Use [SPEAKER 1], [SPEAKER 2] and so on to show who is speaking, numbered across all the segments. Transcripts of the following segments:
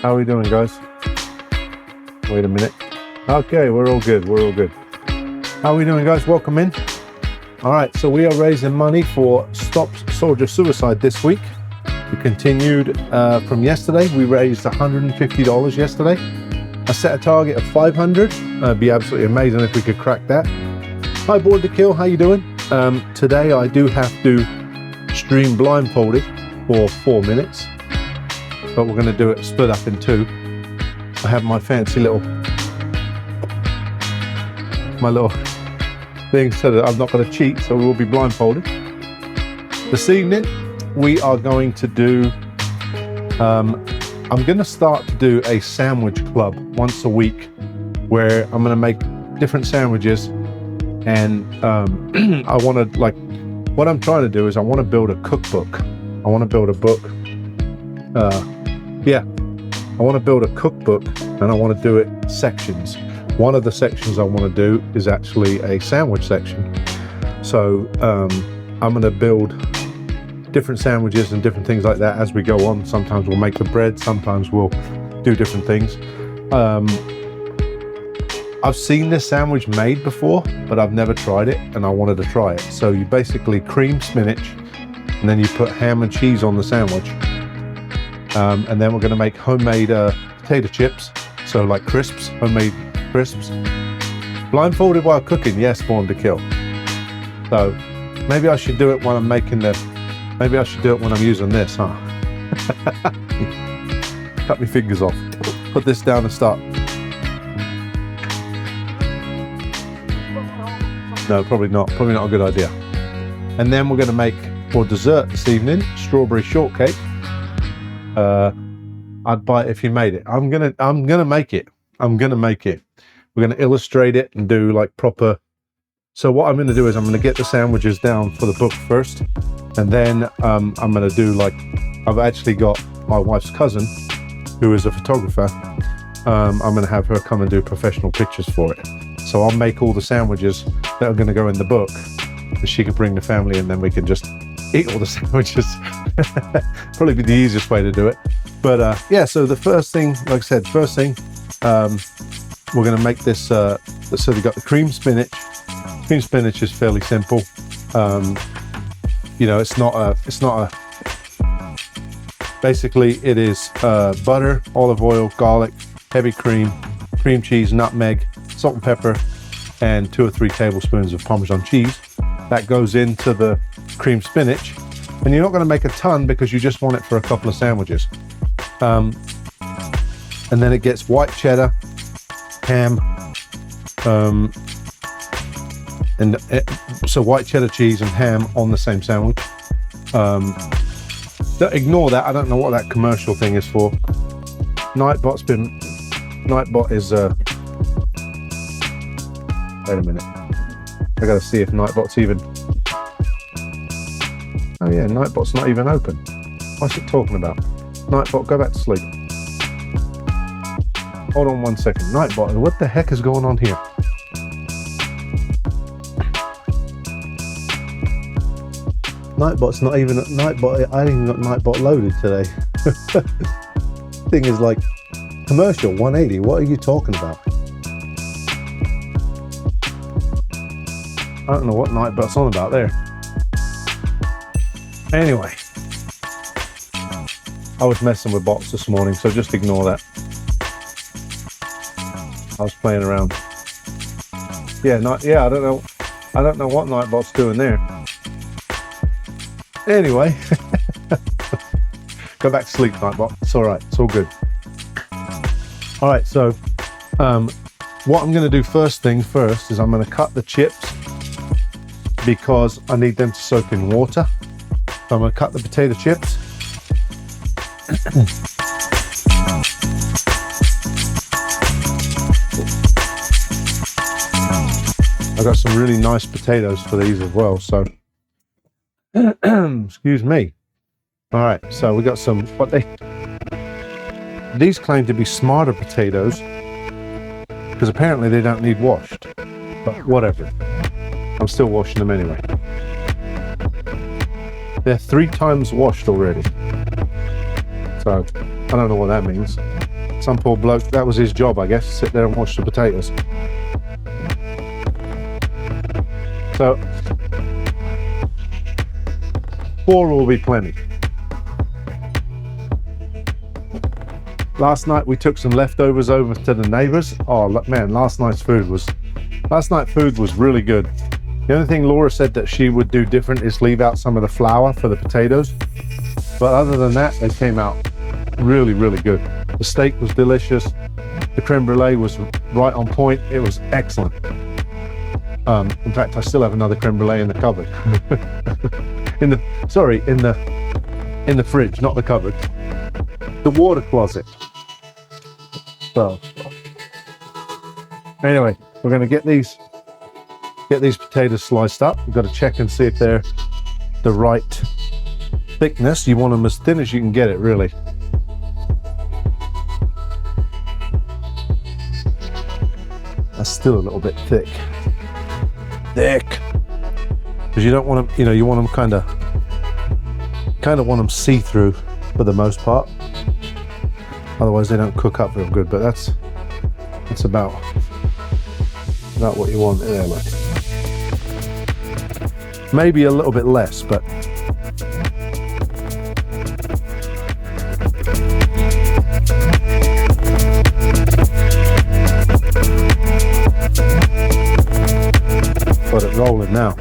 [SPEAKER 1] How are we doing, guys? Wait a minute. Okay, we're all good. We're all good. How are we doing, guys? Welcome in. All right, so we are raising money for Stop Soldier Suicide this week. We continued from yesterday. We raised $150 yesterday. I set a target of 500. It'd be absolutely amazing if we could crack that. Hi, Board to Kill. How you doing? Today I do have to stream blindfolded for 4 minutes, but we're going to do it split up in two. I have my fancy little thing so that I'm not going to cheat, so we'll be blindfolded. This evening we are going to do I'm going to start to do a sandwich club once a week where I'm going to make different sandwiches, and I want to, like, what I'm trying to do is I want to build a cookbook. I want to build a book. I want to build a cookbook, and I want to do it sections. One of the sections I want to do is actually a sandwich section. So I'm going to build different sandwiches and different things like that as we go on. Sometimes we'll make the bread, sometimes we'll do different things. I've seen this sandwich made before, but I've never tried it, and I wanted to try it. So you basically cream spinach, and then you put ham and cheese on the sandwich. And then we're going to make homemade potato chips, so like crisps, homemade crisps. Blindfolded while cooking, yes, Born to Kill. So maybe I should do it when I'm making maybe I should do it when I'm using this, huh? Cut my fingers off. Put this down and start. No, probably not. Probably not a good idea. And then we're going to make, for dessert this evening, strawberry shortcake. I'd buy it if you made it. I'm gonna make it. I'm gonna make it. We're gonna illustrate it and do like proper. So what I'm gonna do is I'm gonna get the sandwiches down for the book first, and then I'm gonna do, like, I've actually got my wife's cousin, who is a photographer. I'm gonna have her come and do professional pictures for it. So I'll make all the sandwiches that are gonna go in the book, and she can bring the family, and then we can just eat all the sandwiches. Probably be the easiest way to do it. But yeah, so the first thing, like I said, we're going to make this, so we've got the cream spinach. Cream spinach is fairly simple. You know, basically it is butter, olive oil, garlic, heavy cream, cream cheese, nutmeg, salt and pepper, and 2 or 3 tablespoons of Parmesan cheese. That goes into the cream spinach, and you're not going to make a ton because you just want it for a couple of sandwiches. And then it gets white cheddar, ham, so white cheddar cheese and ham on the same sandwich. Ignore that. I don't know what that commercial thing is for. Nightbot is wait a minute. I gotta see if Nightbot's even. Oh yeah, Nightbot's not even open. What's it talking about? Nightbot, go back to sleep. Hold on 1 second. Nightbot, what the heck is going on here? Nightbot's not even Nightbot. I ain't even got Nightbot loaded today. Thing is like commercial 180. What are you talking about? I don't know what Nightbot's on about there. Anyway, I was messing with bots this morning, so just ignore that. I was playing around. Yeah, I don't know what Nightbot's doing there. Anyway, go back to sleep, Nightbot. It's all right. It's all good. All right. So, what I'm going to do first is I'm going to cut the chips because I need them to soak in water. So I'm going to cut the potato chips. I got some really nice potatoes for these as well, so excuse me. All right, so we got some, these claim to be smarter potatoes because apparently they don't need washed, but whatever. I'm still washing them anyway. They're 3 times washed already. So I don't know what that means. Some poor bloke, that was his job, I guess, sit there and wash the potatoes. So 4 will be plenty. Last night we took some leftovers over to the neighbors. Oh man, last night's food was really good. The only thing Laura said that she would do different is leave out some of the flour for the potatoes. But other than that, they came out really, really good. The steak was delicious. The creme brulee was right on point. It was excellent. In fact, I still have another creme brulee in the cupboard. in the fridge, not the cupboard. The water closet. So anyway, we're going to get these potatoes sliced up. We've got to check and see if they're the right thickness. You want them as thin as you can get it, really. That's still a little bit thick. Because you don't want them, you want them kind of want them see-through for the most part. Otherwise they don't cook up real good, but that's about what you want there, look. Maybe a little bit less, but got it rolling now.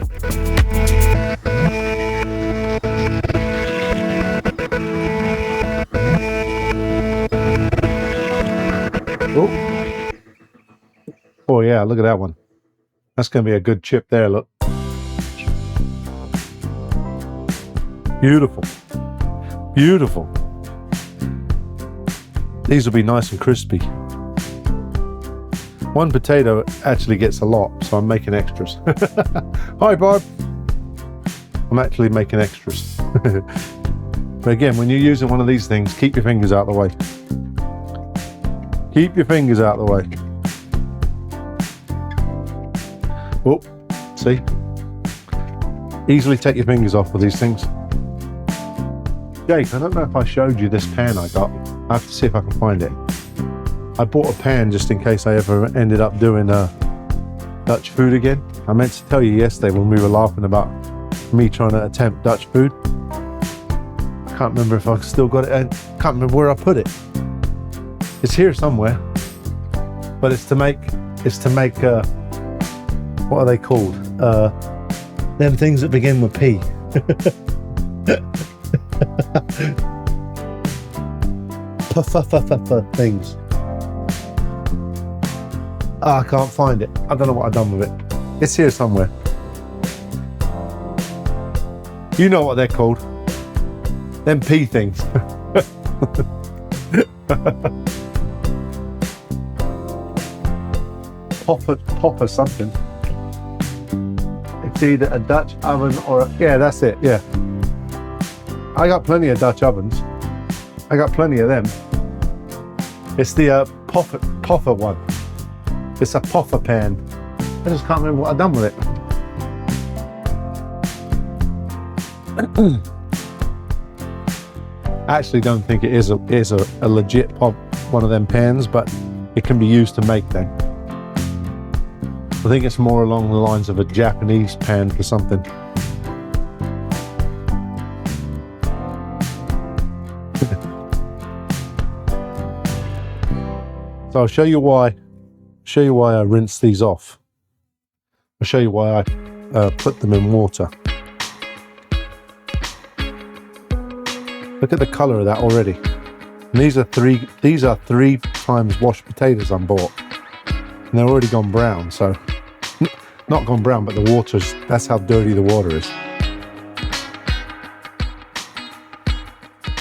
[SPEAKER 1] Oh yeah, look at that one. That's going to be a good chip there, look. Beautiful. Beautiful. These will be nice and crispy. One potato actually gets a lot, so I'm making extras. Hi, Bob. I'm actually making extras. But again, when you're using one of these things, keep your fingers out of the way. Keep your fingers out of the way. Oh, see? Easily take your fingers off with these things. Jake, I don't know if I showed you this pan I got. I have to see if I can find it. I bought a pan just in case I ever ended up doing Dutch food again. I meant to tell you yesterday when we were laughing about me trying to attempt Dutch food. I can't remember if I still got it. I can't remember where I put it. It's here somewhere. But it's to make what are they called? Them things that begin with P. Things. Oh, I can't find it. I don't know what I've done with it. It's here somewhere. You know what they're called. Them P things. Popper something. It's either a Dutch oven or yeah, that's it, yeah. I got plenty of Dutch ovens. I got plenty of them. It's the Poffer one. It's a Poffer pan. I just can't remember what I've done with it. I actually don't think it is a legit one of them pans, but it can be used to make them. I think it's more along the lines of a Japanese pan for something. So I'll show you why I rinse these off. I'll show you why I put them in water. Look at the colour of that already. And these are three times washed potatoes I bought. And they're already gone brown, so not gone brown, but the water's, that's how dirty the water is.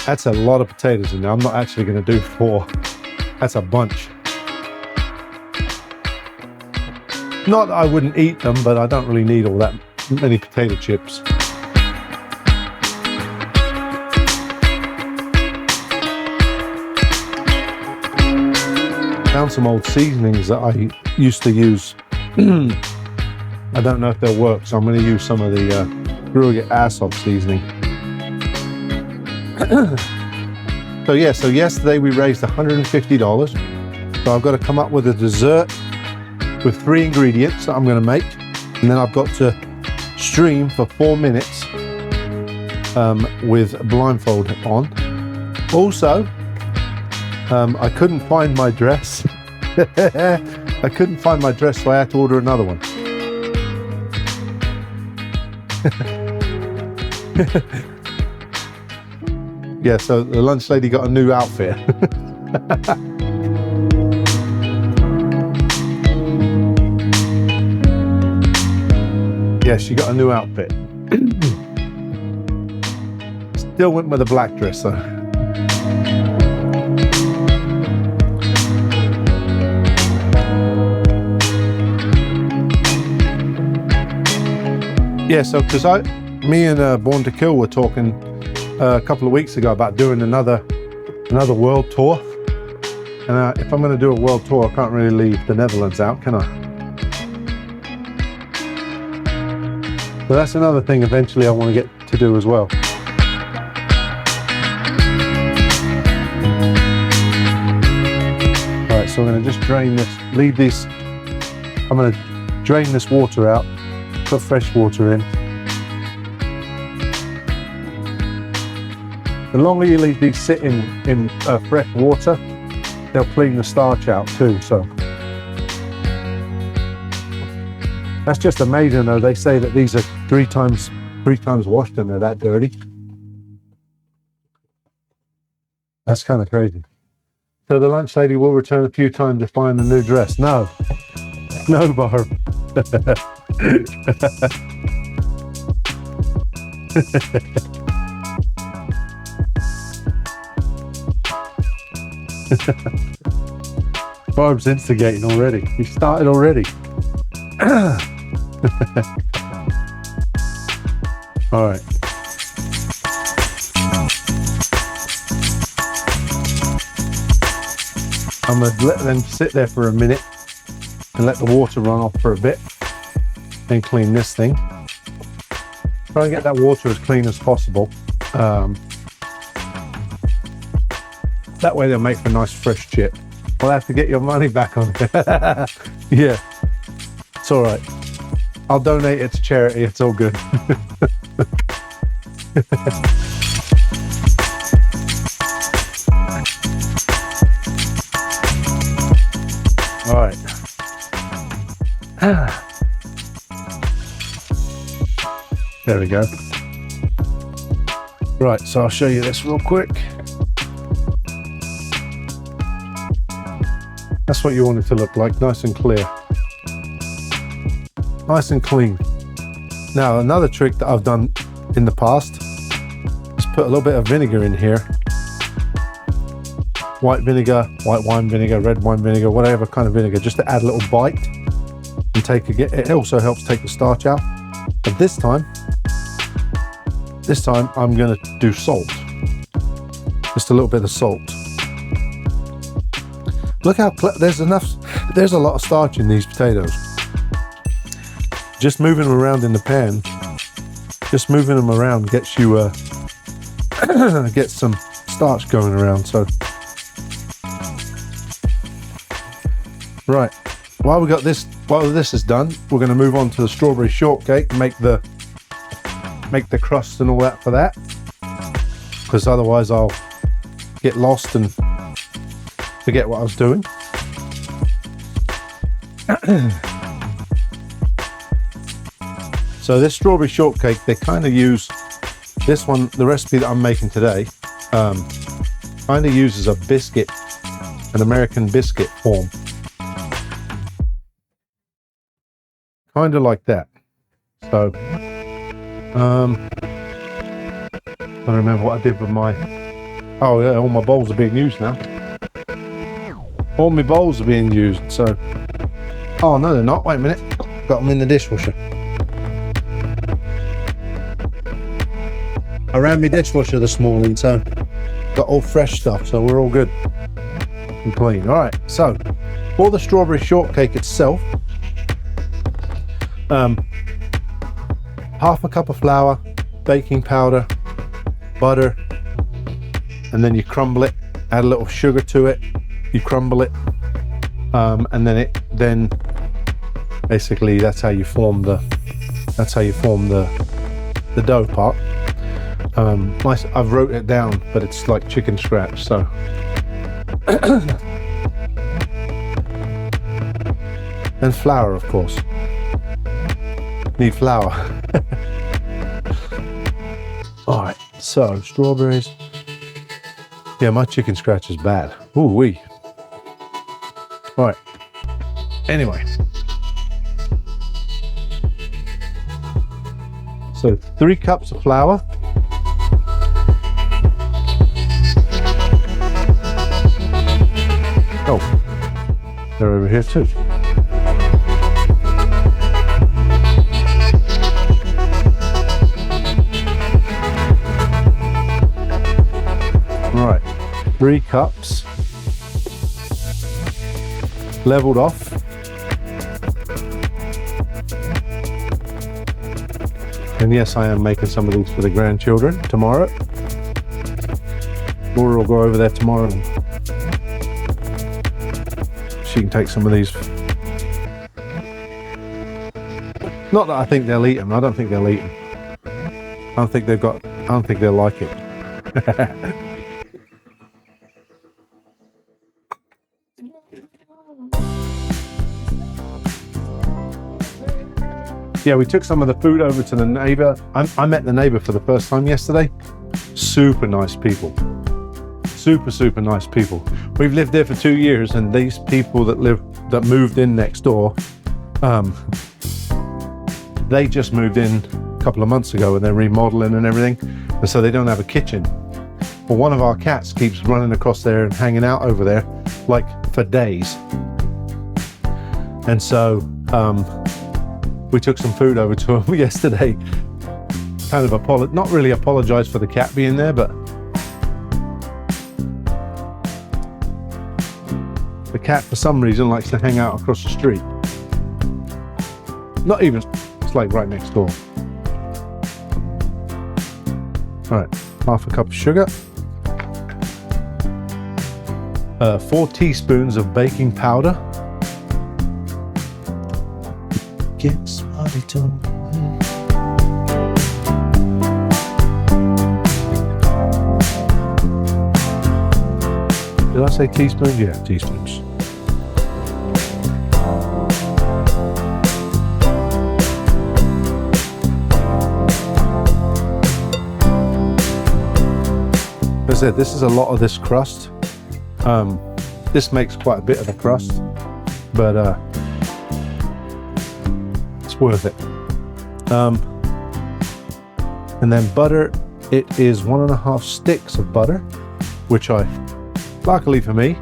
[SPEAKER 1] That's a lot of potatoes in there. I'm not actually going to do 4. That's a bunch. Not that I wouldn't eat them, but I don't really need all that many potato chips. Found some old seasonings that I used to use. I don't know if they'll work, so I'm going to use some of the Gruger Asov seasoning. So yeah, so yesterday we raised $150. So I've got to come up with a dessert with 3 ingredients that I'm going to make, and then I've got to stream for 4 minutes with blindfold on. Also, I couldn't find my dress. I couldn't find my dress, so I had to order another one. Yeah, so the lunch lady got a new outfit. Yeah, she got a new outfit. Still went with a black dress though. Yeah, so because me and Born to Kill were talking a couple of weeks ago about doing another world tour. And if I'm going to do a world tour, I can't really leave the Netherlands out, can I? So that's another thing eventually I want to get to do as well. All right, so I'm going to just drain this, leave this, I'm going to drain this water out, put fresh water in. The longer you leave these sit in fresh water, they'll clean the starch out too, so. That's just amazing though. They say that these are three times washed and they're that dirty. That's kind of crazy. So the lunch lady will return a few times to find a new dress. No, no, Barb. Barb's instigating already. You started already. All right. I'm going to let them sit there for a minute and let the water run off for a bit. Then clean this thing. Try and get that water as clean as possible. That way they'll make for a nice fresh chip. I'll have to get your money back on it. Yeah, it's all right. I'll donate it to charity. It's all good. All right. There we go. Right, so I'll show you this real quick. That's what you want it to look like, nice and clear. Nice and clean. Now, another trick that I've done in the past is put a little bit of vinegar in here. White vinegar, white wine vinegar, red wine vinegar, whatever kind of vinegar, just to add a little bite and it also helps take the starch out. But this time I'm going to do salt. Just a little bit of salt. Look how there's a lot of starch in these potatoes. Just moving them around in the pan, just moving them around gets you get some starch going around. So right, while this is done, we're going to move on to the strawberry shortcake and make the crust and all that for that, because otherwise I'll get lost and forget what I was doing. So this strawberry shortcake, they kind of use this one, the recipe that I'm making today, kind of uses a biscuit, an American biscuit form. Kind of like that. So, I don't remember what I did with my, oh yeah, all my bowls are being used now. All my bowls are being used, so, oh no they're not, wait a minute, got them in the dishwasher. I ran my dishwasher this morning, so got all fresh stuff, so we're all good and clean. All right, so for the strawberry shortcake itself, half a cup of flour, baking powder, butter, and then you crumble it, add a little sugar to it, you crumble it, and then basically that's how you form the dough part. I've wrote it down, but it's like chicken scratch, so and flour, of course. Need flour. All right, so strawberries. Yeah, my chicken scratch is bad. Ooh wee. All right. Anyway. So 3 cups of flour. Oh, they're over here too. All right, 3 cups, leveled off. And yes, I am making some of these for the grandchildren tomorrow. Laura will go over there tomorrow and she can take some of these. Not that I think they'll eat them. I don't think they'll eat them. I don't think they'll like it. Yeah, we took some of the food over to the neighbor. I met the neighbor for the first time yesterday. Super nice people. Super nice people. We've lived there for 2 years, and these people that moved in next door, they just moved in a couple of months ago, and they're remodeling and everything, and so they don't have a kitchen. Well, one of our cats keeps running across there and hanging out over there, like for days. And so we took some food over to him yesterday. Kind of not really apologized for the cat being there, but the cat for some reason likes to hang out across the street. Not even, it's like right next door. All right, half a cup of sugar. 4 teaspoons of baking powder. Get smarty too. Did I say teaspoons? Yeah, teaspoons. As I said, this is a lot of this crust. This makes quite a bit of the crust, but it's worth it. And then butter, it is 1.5 sticks of butter, which I, luckily for me,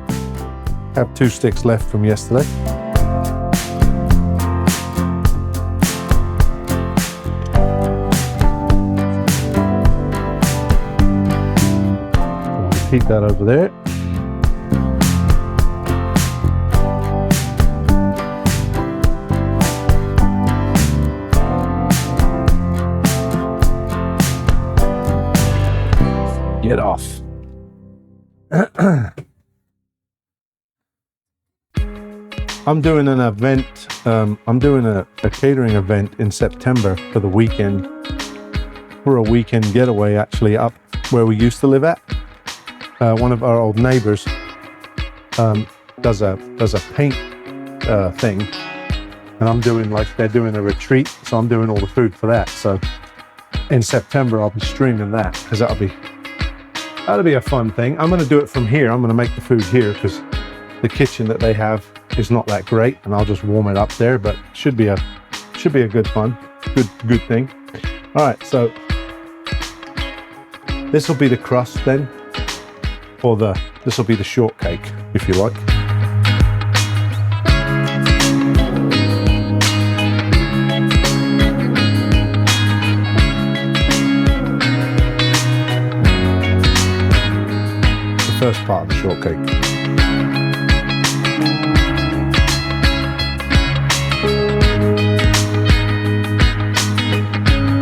[SPEAKER 1] have 2 sticks left from yesterday. I'll keep that over there. Get off. I'm doing an event. I'm doing a catering event in September for the weekend. For a weekend getaway, actually, up where we used to live at. One of our old neighbors does a paint thing, and I'm doing they're doing a retreat, so I'm doing all the food for that. So in September, I'll be streaming that because that'll be a fun thing. I'm going to do it from here. I'm going to make the food here because the kitchen that they have is not that great, and I'll just warm it up there. But should be a good thing. All right, so this will be the crust then, or this will be the shortcake, if you like. First part of the shortcake.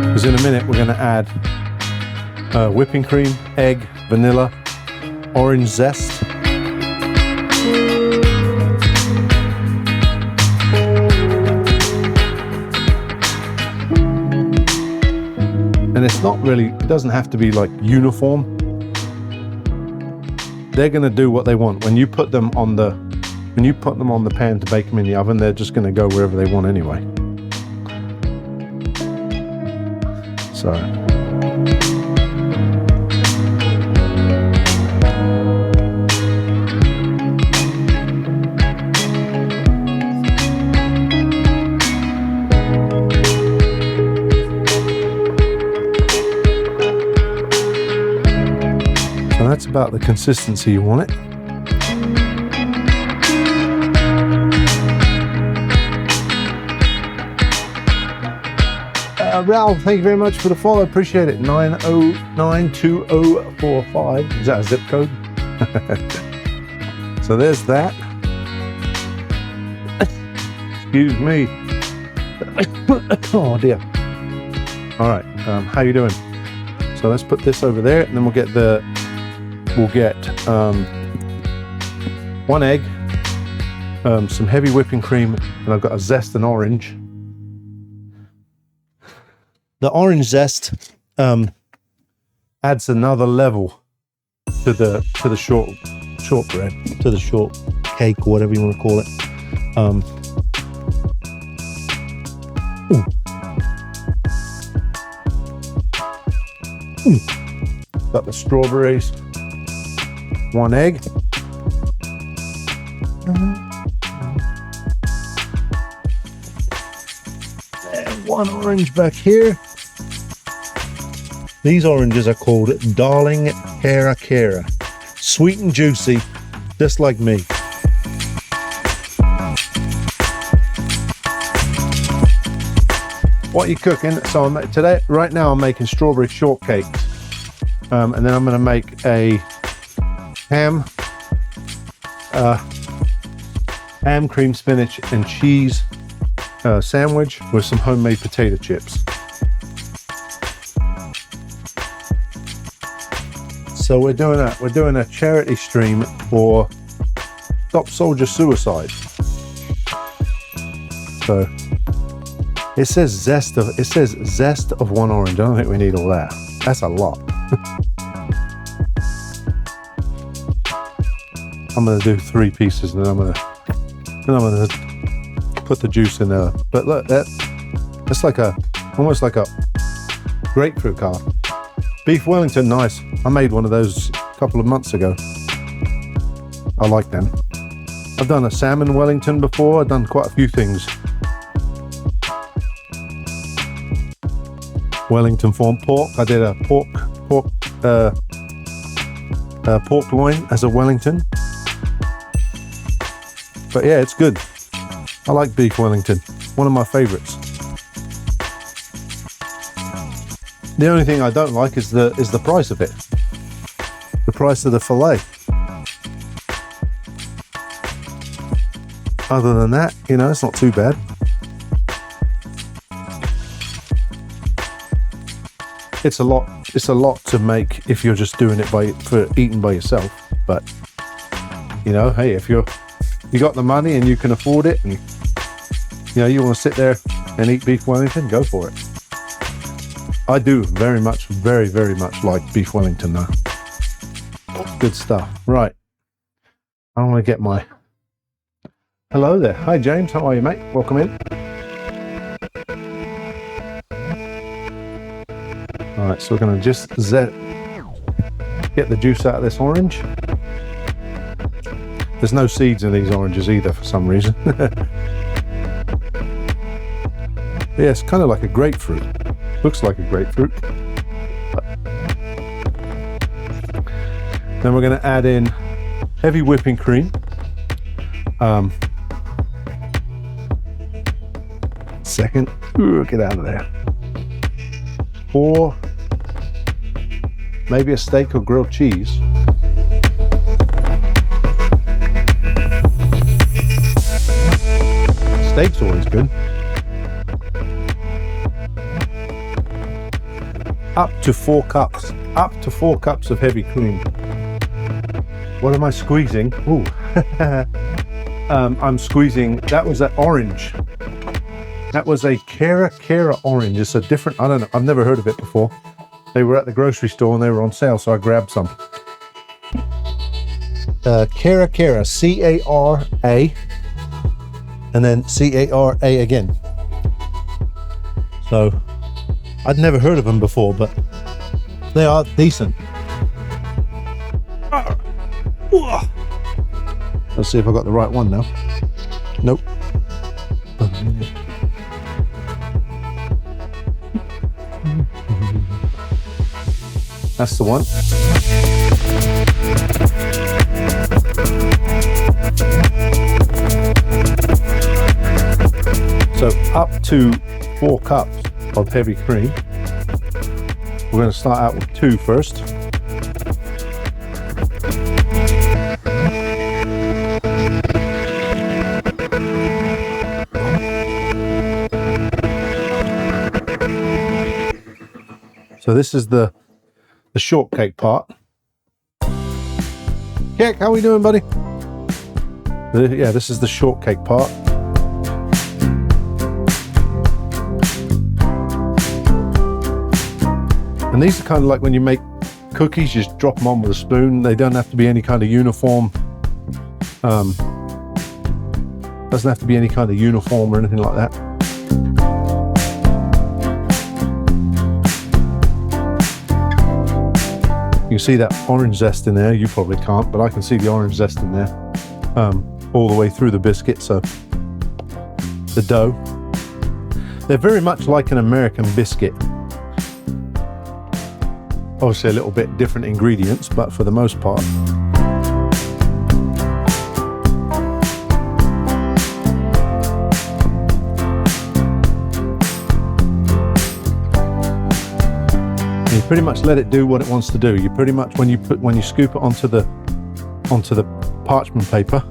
[SPEAKER 1] Because in a minute we're going to add whipping cream, egg, vanilla, orange zest. And it's not really, it doesn't have to be like uniform. They're going to do what they want. When you put them on the pan to bake them in the oven, they're just going to go wherever they want anyway. So that's about the consistency you want it. Ralph, thank you very much for the follow. Appreciate it. 9092045. Is that a zip code? So there's that. Excuse me. Oh dear. All right. How you doing? So let's put this over there, and then we'll get one egg, some heavy whipping cream, and I've got a zest and orange. The orange zest adds another level to the shortbread, to the short cake, or whatever you want to call it. Got the strawberries, one egg. And one orange back here. These oranges are called Darling Cara Cara. Sweet and juicy, just like me. What are you cooking? So right now I'm making strawberry shortcakes. And then I'm going to make a ham, cream, spinach, and cheese sandwich with some homemade potato chips. So we're doing a charity stream for Stop Soldier Suicide. So it says zest of one orange. I don't think we need all that. That's a lot. I'm gonna do 3 pieces, and then I'm gonna put the juice in there. But look, that's like almost like a grapefruit card. Beef Wellington, nice. I made one of those a couple of months ago. I like them. I've done a salmon Wellington before. I've done quite a few things. Wellington form pork. I did a pork loin as a Wellington. But yeah, it's good. I like beef Wellington. One of my favorites. The only thing I don't like is the price of it. The price of the fillet. Other than that, it's not too bad. It's a lot to make if you're just doing it for eating by yourself. But hey, if you got the money and you can afford it, and you want to sit there and eat beef Wellington, go for it. I do very much like beef Wellington though. Good stuff. Right. I want to get my... Hello there. Hi James, how are you, mate? Welcome in. Alright, so we're going to just get the juice out of this orange. There's no seeds in these oranges either for some reason. Yeah, it's kind of like a grapefruit. Looks like a grapefruit. Then we're going to add in heavy whipping cream. Second. Ooh, get out of there. Or maybe a steak or grilled cheese. Steak's always good. Up to 4 cups of heavy cream. What am I squeezing? Ooh. I'm squeezing, that was that orange. That was a Kera orange. It's a different, I don't know, I've never heard of it before. They were at the grocery store and they were on sale, so I grabbed some. Kera, C-A-R-A, and then C-A-R-A again. So, I'd never heard of them before, but they are decent. Let's see if I got the right one now. Nope. That's the one. So up to 4 cups of heavy cream. We're going to start out with 2 first. So this is the shortcake part. Kek, how we doing, buddy? Yeah, this is the shortcake part. And these are kind of like when you make cookies, you just drop them on with a spoon. They don't have to be any kind of uniform. Doesn't have to be any kind of uniform or anything like that. You can see that orange zest in there. You probably can't, but I can see the orange zest in there all the way through the biscuit. So the dough, they're very much like an American biscuit. Obviously a little bit different ingredients, but for the most part. You pretty much let it do what it wants to do. You pretty much, when you scoop it onto the parchment paper,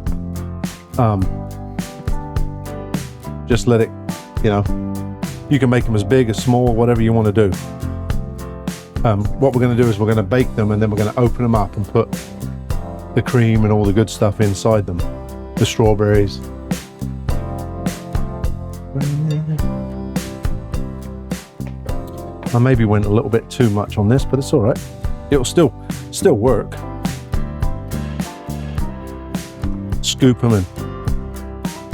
[SPEAKER 1] just let it, you know, you can make them as big, as small, whatever you want to do. What we're going to do is we're going to bake them, and then we're going to open them up and put the cream and all the good stuff inside them, the strawberries. I maybe went a little bit too much on this, but it's all right. It'll still work. Scoop them and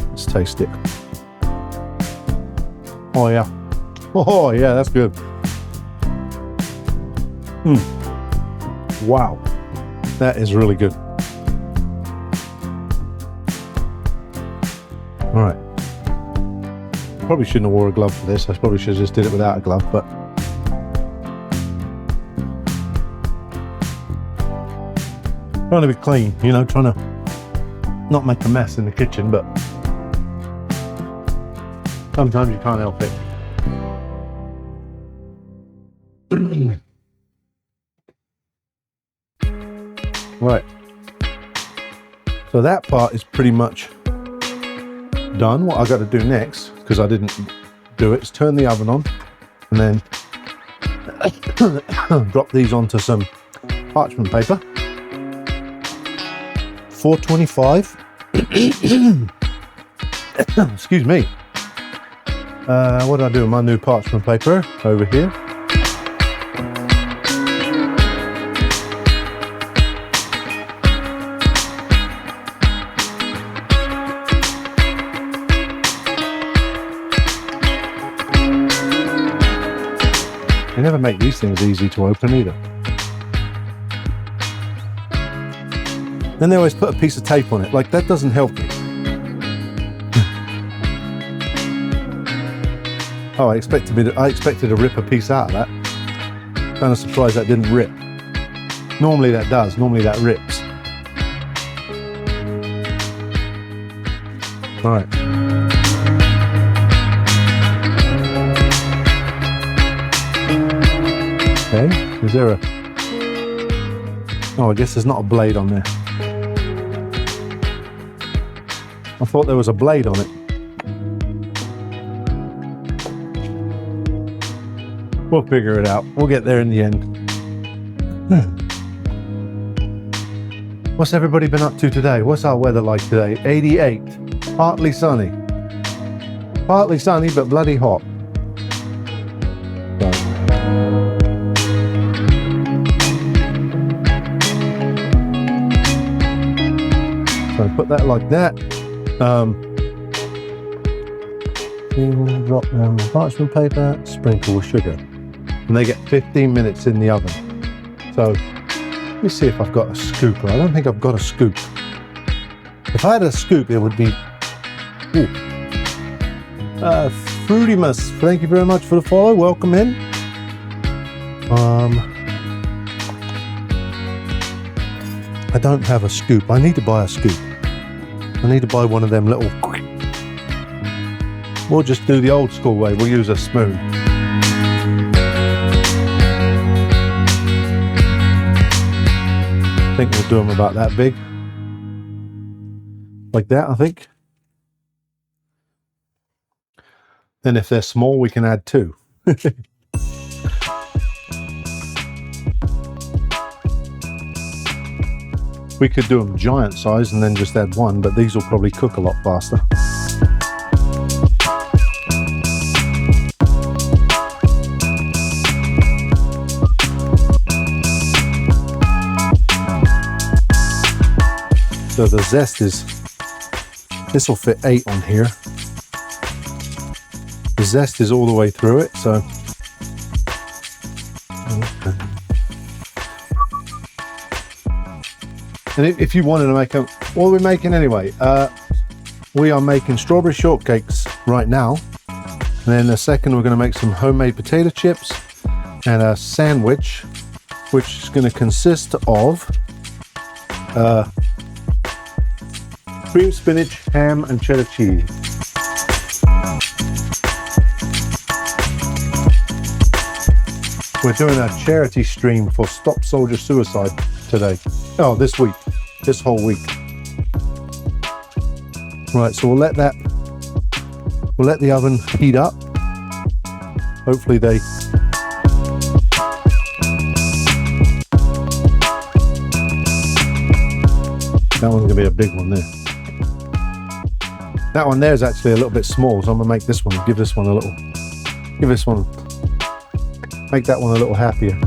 [SPEAKER 1] let's taste it. Oh yeah. Oh yeah, that's good. Wow, that is really good. All right. Probably shouldn't have wore a glove for this. I probably should have just did it without a glove, but trying to be clean, you know, trying to not make a mess in the kitchen, but sometimes you can't help it. Right, so that part is pretty much done. What I got to do next, because I didn't do it, is turn the oven on and then drop these onto some parchment paper. 425. Excuse me. What did I do with my new parchment paper over here? They never make these things easy to open either. Then they always put a piece of tape on it. Like, that doesn't help me. Oh, I expected to rip a piece out of that. Kind of surprised that didn't rip. Normally that does. Normally that rips. All right. Okay, is there a... Oh, I guess there's not a blade on there. I thought there was a blade on it. We'll figure it out. We'll get there in the end. What's everybody been up to today? What's our weather like today? 88, partly sunny. Partly sunny, but bloody hot. So put that like that. Drop down the parchment paper, sprinkle with sugar. And they get 15 minutes in the oven. So let me see if I've got a scooper. I don't think I've got a scoop. If I had a scoop, it would be... Fruity Mus, thank you very much for the follow. Welcome in. I don't have a scoop. I need to buy a scoop. I need to buy one of them little... We'll just do the old school way. We'll use a spoon. I think we'll do them about that big. Like that, I think. Then if they're small, we can add 2. We could do them giant size and then just add 1, but these will probably cook a lot faster. So the zest is, this will fit 8 on here. The zest is all the way through it, so. Okay. And if you wanted to make them, what are we making anyway? We are making strawberry shortcakes right now. And then in a second, we're going to make some homemade potato chips and a sandwich, which is going to consist of cream spinach, ham, and cheddar cheese. We're doing a charity stream for Stop Soldier Suicide today. Oh, this week. This whole week. Right, so we'll let the oven heat up. Hopefully they... That one's going to be a big one there. That one there is actually a little bit small, so I'm going to make this one, give this one, make that one a little happier.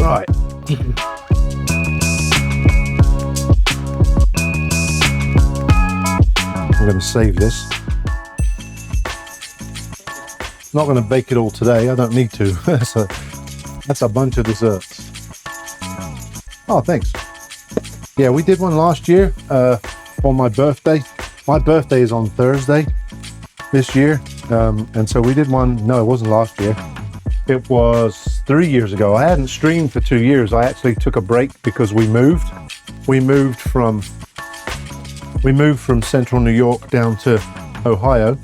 [SPEAKER 1] Right. I'm going to save this. Not going to bake it all today. I don't need to. That's a bunch of desserts. Oh, thanks. Yeah, we did one last year for my birthday. My birthday is on Thursday this year, and so we did one. No, it wasn't last year. It was 3 years ago. I hadn't streamed for 2 years. I actually took a break because we moved. We moved from central New York down to Ohio.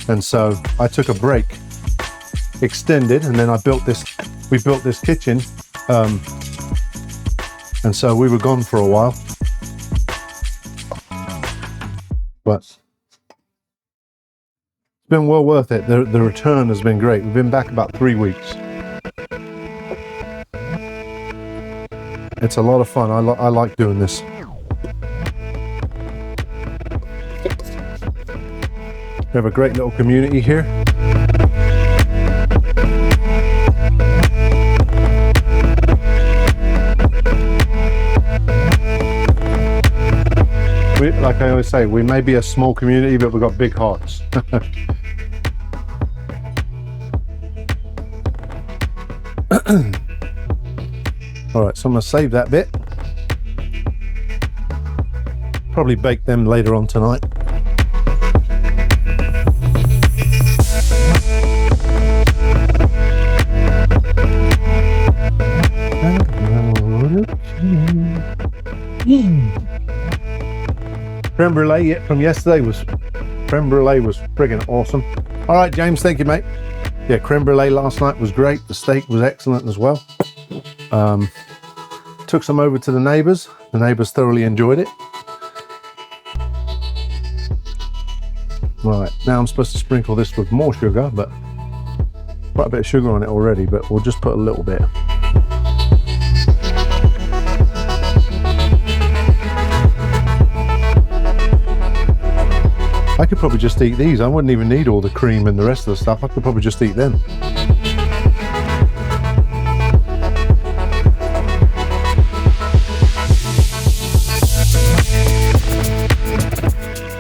[SPEAKER 1] And so I took a break, extended, and then we built this kitchen. And so we were gone for a while. But it's been well worth it. The return has been great. We've been back about 3 weeks. It's a lot of fun. I like doing this. We have a great little community here. Like I always say, we may be a small community, but we've got big hearts. All right, so I'm going to save that bit. Probably bake them later on tonight. Creme brulee from yesterday was friggin' awesome. All right, James, thank you, mate. Yeah, creme brulee last night was great. The steak was excellent as well. Took some over to the neighbors. The neighbors thoroughly enjoyed it. Right, now I'm supposed to sprinkle this with more sugar, but quite a bit of sugar on it already, but we'll just put a little bit. I could probably just eat these. I wouldn't even need all the cream and the rest of the stuff. I could probably just eat them.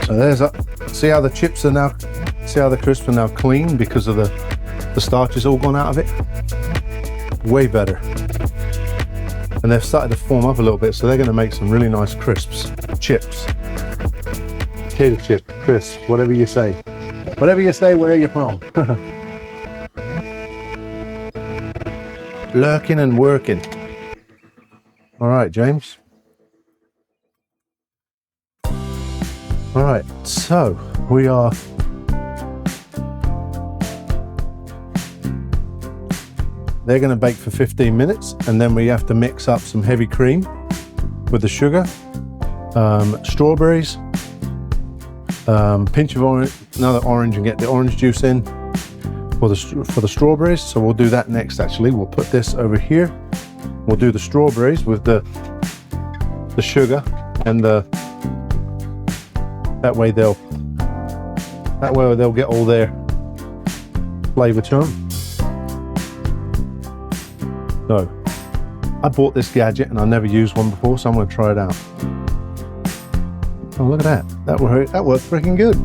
[SPEAKER 1] So there's that. See how the chips are now, see how the crisps are now clean because of the starch is all gone out of it? Way better. And they've started to form up a little bit, so they're going to make some really nice crisps. Chips. Potato chip, crisps, whatever you say. Whatever you say, where are you from? Lurking and working. All right, James. All right, so we are they're going to bake for 15 minutes, and then we have to mix up some heavy cream with the sugar, strawberries, pinch of orange, another orange, and get the orange juice in for the strawberries. So we'll do that next. Actually, we'll put this over here. We'll do the strawberries with the sugar and that way they'll get all their flavor to them. So I bought this gadget and I never used one before, so I'm going to try it out. Oh, look at that. That worked freaking good.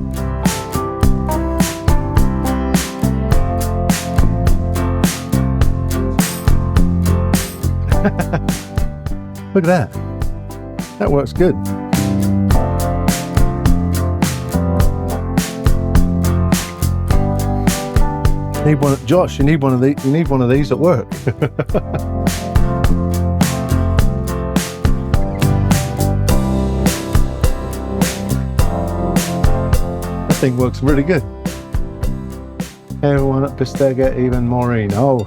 [SPEAKER 1] Look at that. That works good. Need one, Josh. You need one of these. You need one of these at work. That thing works really good. Everyone at Pistega, even Maureen. Oh.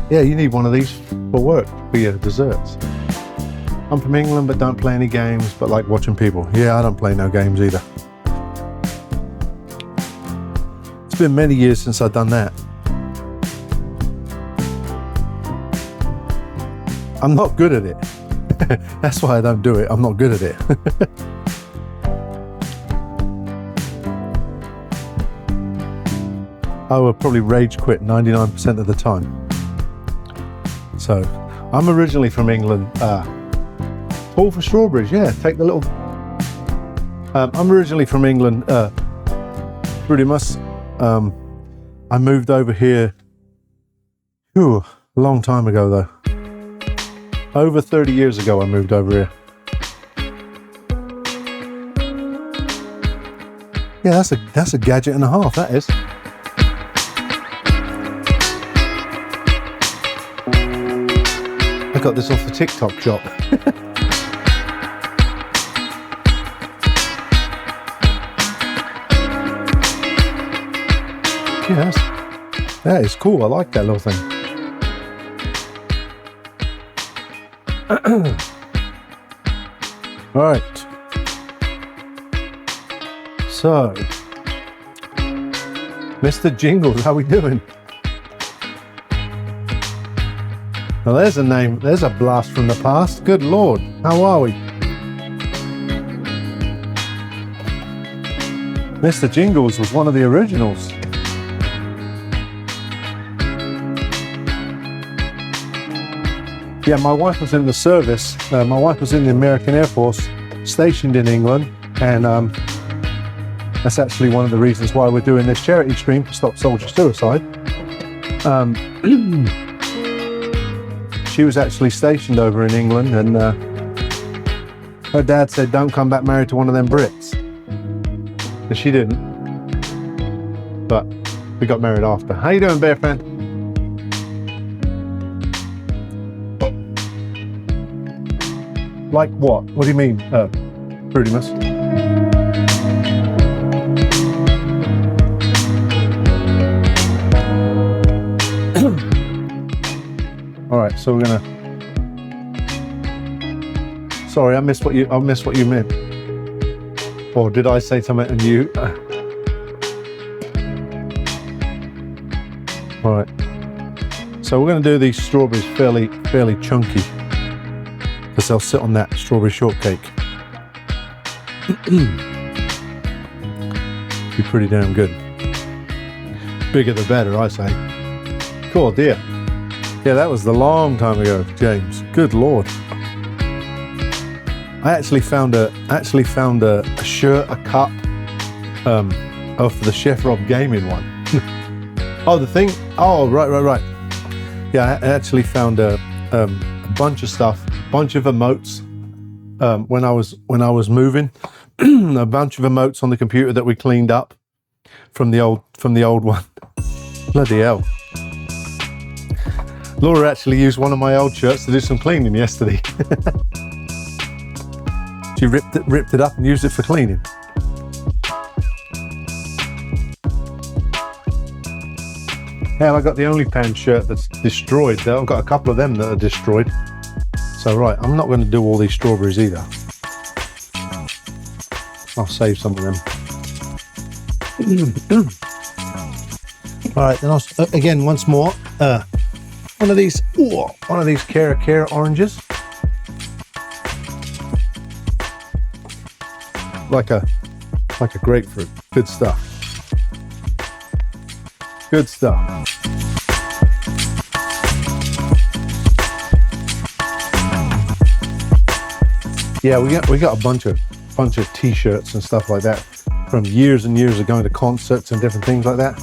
[SPEAKER 1] Yeah, you need one of these for work for your desserts. I'm from England but don't play any games, but like watching people. Yeah, I don't play no games either. It's been many years since I've done that. I'm not good at it. That's why I don't do it. I'm not good at it. I will probably rage quit 99% of the time. So, I'm originally from England. All for strawberries, yeah. Take the little. I'm originally from England, pretty much. I moved over here. A long time ago, though. Over 30 years ago, I moved over here. Yeah, that's a gadget and a half. That is. I got this off the TikTok shop. Yes, that is cool. I like that little thing. All right. So, Mr. Jingles, how we doing? Well, there's a name. There's a blast from the past. Good Lord, how are we? Mr. Jingles was one of the originals. Yeah, my wife was in the service. My wife was in the American Air Force, stationed in England, and that's actually one of the reasons why we're doing this charity stream to stop soldier suicide. She was actually stationed over in England, and her dad said, "Don't come back married to one of them Brits," and she didn't. But we got married after. How you doing, Bear Fan? Like what? What do you mean, Prudimus? All right, so we're gonna. Sorry, I missed what you meant. Or did I say something and you? All right. So we're going to do these strawberries fairly chunky, because they'll sit on that strawberry shortcake. Be pretty damn good. Bigger the better, I say. Cool, dear. Yeah, that was a long time ago, James. Good Lord. I actually found a shirt, a cup of the Chef Rob Gaming one. Oh, the thing. Oh, right. Yeah, I actually found a bunch of stuff, bunch of emotes when I was moving. A bunch of emotes on the computer that we cleaned up from the old one. Bloody hell. Laura actually used one of my old shirts to do some cleaning yesterday. She ripped it up and used it for cleaning. Hell, I got the OnlyFans shirt that's destroyed. I've got a couple of them that are destroyed. So right, I'm not going to do all these strawberries either. I'll save some of them. All right, then I'll again once more. One of these Cara oranges. Like a grapefruit. Good stuff. Good stuff. Yeah, we got a bunch of t-shirts and stuff like that from years and years of going to concerts and different things like that.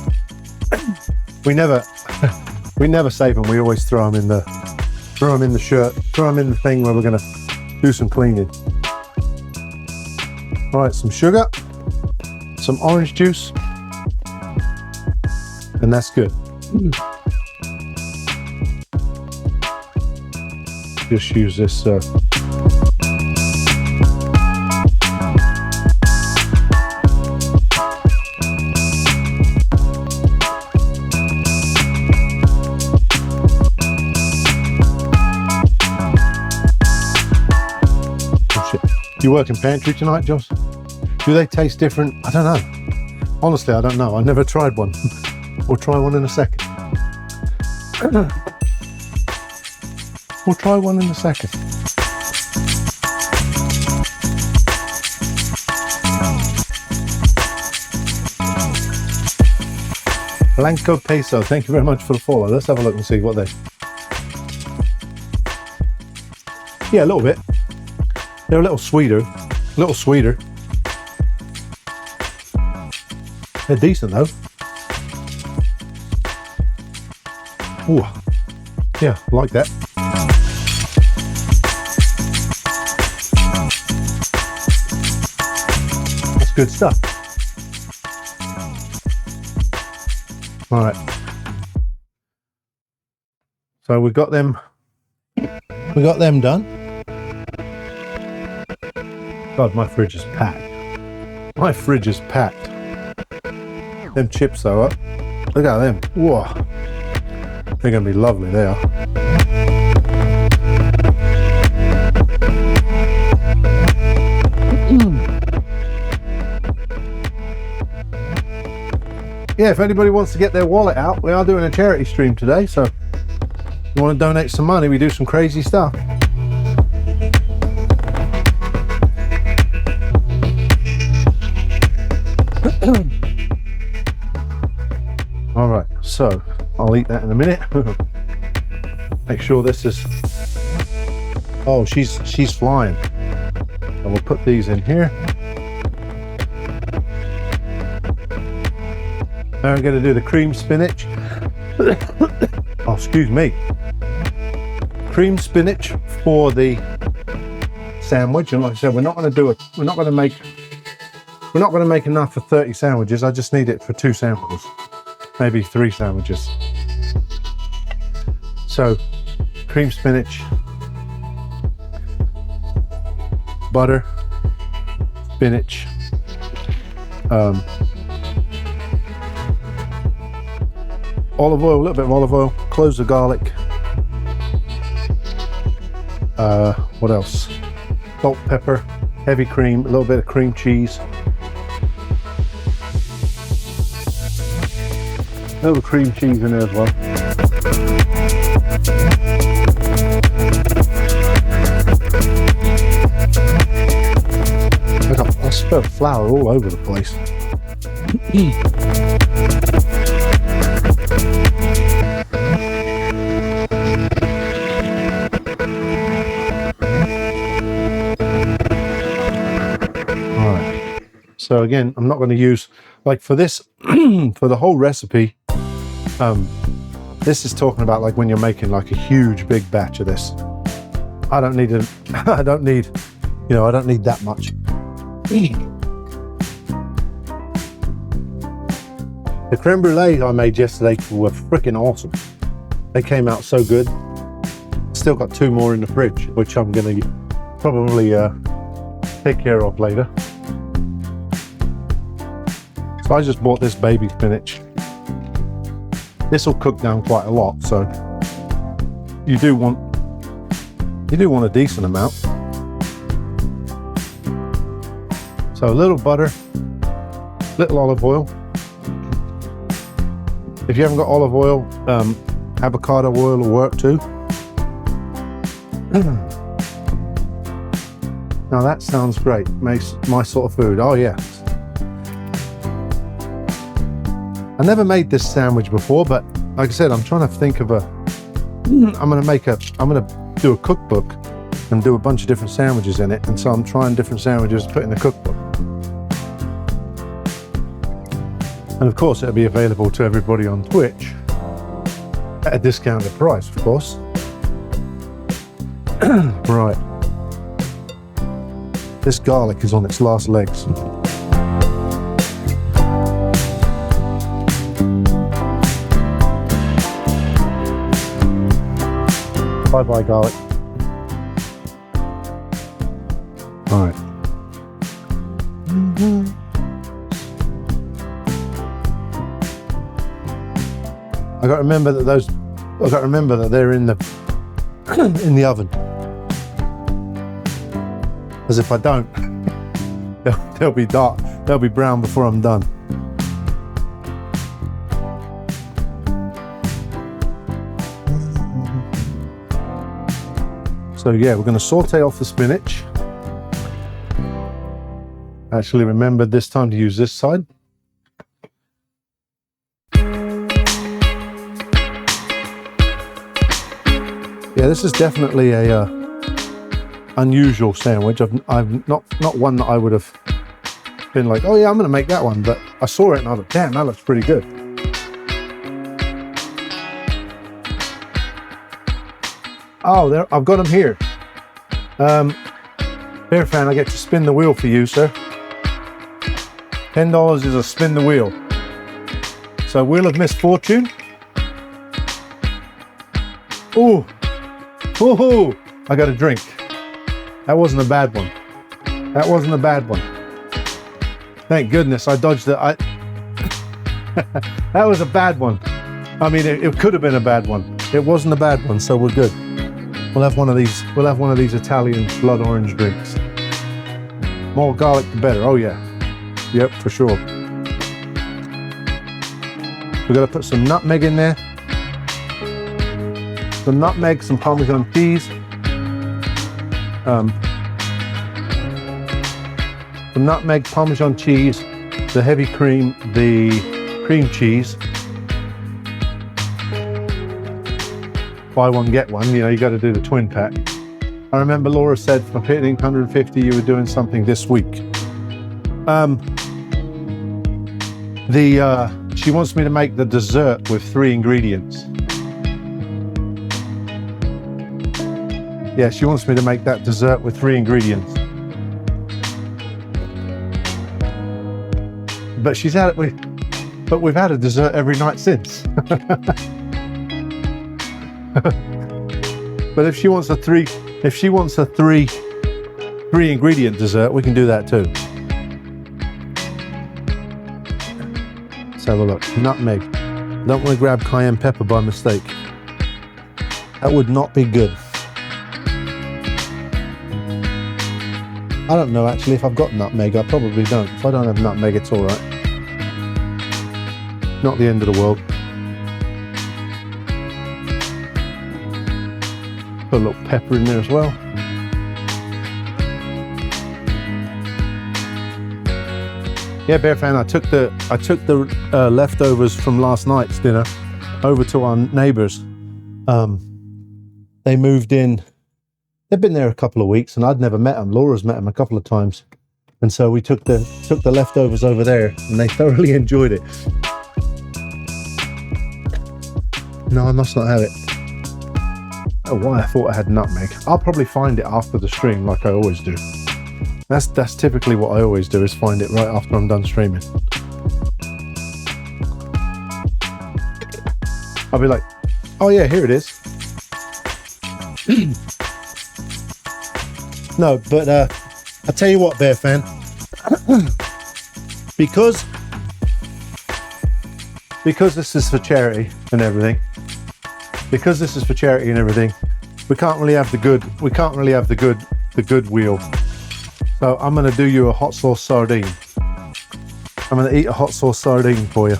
[SPEAKER 1] We never save them. We always throw them in the shirt, throw them in the thing where we're gonna do some cleaning. All right, some sugar, some orange juice, and that's good. Just use this. You work in pantry tonight, Joss? Do they taste different? I don't know. Honestly, I don't know. I've never tried one. We'll try one in a second. We'll try one in a second. Blanco Peso, thank you very much for the follow. Let's have a look and see what they... Yeah, a little bit. They're a little sweeter. They're decent though. Ooh, yeah, like that. That's good stuff. All right. So we got them done. God, my fridge is packed. My fridge is packed. Them chips though, up. Look at them. Whoa. They're gonna be lovely, they are. Yeah, if anybody wants to get their wallet out, we are doing a charity stream today, so if you want to donate some money, we do some crazy stuff. All right, so I'll eat that in a minute. Make sure this is... Oh, she's flying. And we'll put these in here. Now I'm going to do the cream spinach. Oh, excuse me. Cream spinach for the sandwich, and like I said, we're not going to make enough for 30 sandwiches. I just need it for 2 sandwiches, maybe 3 sandwiches. So, cream spinach, butter, spinach, olive oil, a little bit of olive oil, cloves of garlic. What else? Salt, pepper, heavy cream, a little bit of cream cheese. A little cream cheese in there as well. I spilled flour all over the place. Alright, so again, I'm not going to use, like for this, for the whole recipe, this is talking about like when you're making like a huge big batch of this. I don't need I don't need that much. The creme brulee I made yesterday were freaking awesome. They came out so good. Still got 2 more in the fridge, which I'm gonna probably take care of later. So I just bought this baby spinach. This will cook down quite a lot, so you do want a decent amount. So a little butter, little olive oil. If you haven't got olive oil, avocado oil will work too. Now that sounds great. Makes my sort of food. Oh yeah. I never made this sandwich before, but like I said, I'm trying to think of I'm gonna do a cookbook and do a bunch of different sandwiches in it, and so I'm trying different sandwiches to put in the cookbook. And of course, it'll be available to everybody on Twitch at a discounted price, of course. Right. This garlic is on its last legs. Bye-bye, garlic. All right. I got to remember that they're in the in the oven. As if I don't, they'll be dark. They'll be brown before I'm done. So yeah, we're going to saute off the spinach. Actually remembered this time to use this side. Yeah, this is definitely a unusual sandwich. I've not one that I would have been like, oh yeah, I'm going to make that one. But I saw it and I was like, damn, that looks pretty good. Oh, there, I've got them here. Bear fan, I get to spin the wheel for you, sir. $10 is a spin the wheel. So Wheel of Misfortune. Ooh. Woohoo! I got a drink. That wasn't a bad one. That wasn't a bad one. Thank goodness I dodged it. That was a bad one. I mean, it could have been a bad one. It wasn't a bad one, so we're good. We'll have one of these. We'll have one of these Italian blood orange drinks. More garlic, the better. Oh yeah. Yep, for sure. We're gonna put some nutmeg in there. Some nutmeg, some Parmesan cheese, some nutmeg, Parmesan cheese, the heavy cream, the cream cheese. Buy one, get one. You know, you got to do the twin pack. I remember Laura said for hitting 150, you were doing something this week. She wants me to make the dessert with 3 ingredients. Yeah, she wants me to make that dessert with 3 ingredients. But we've had a dessert every night since. But if she wants a 3 ingredient dessert, we can do that too. Let's have a look. Nutmeg. Don't want to grab cayenne pepper by mistake. That would not be good. I don't know actually if I've got nutmeg. I probably don't. If I don't have nutmeg, it's all right. Not the end of the world. Put a little pepper in there as well. Yeah, Bear Fan, I took the leftovers from last night's dinner over to our neighbours. They moved in. They've been there a couple of weeks, and I'd never met them. Laura's met them a couple of times, and so we took the leftovers over there, and they thoroughly enjoyed it. No, I must not have it. Oh, why I thought I had nutmeg. I'll probably find it after the stream, like I always do. That's typically what I always do, is find it right after I'm done streaming. I'll be like, oh yeah, here it is. No, but I tell you what, Bear Fan, because this is for charity and everything, we can't really have the good wheel. So I'm gonna do you a hot sauce sardine. I'm gonna eat a hot sauce sardine for you.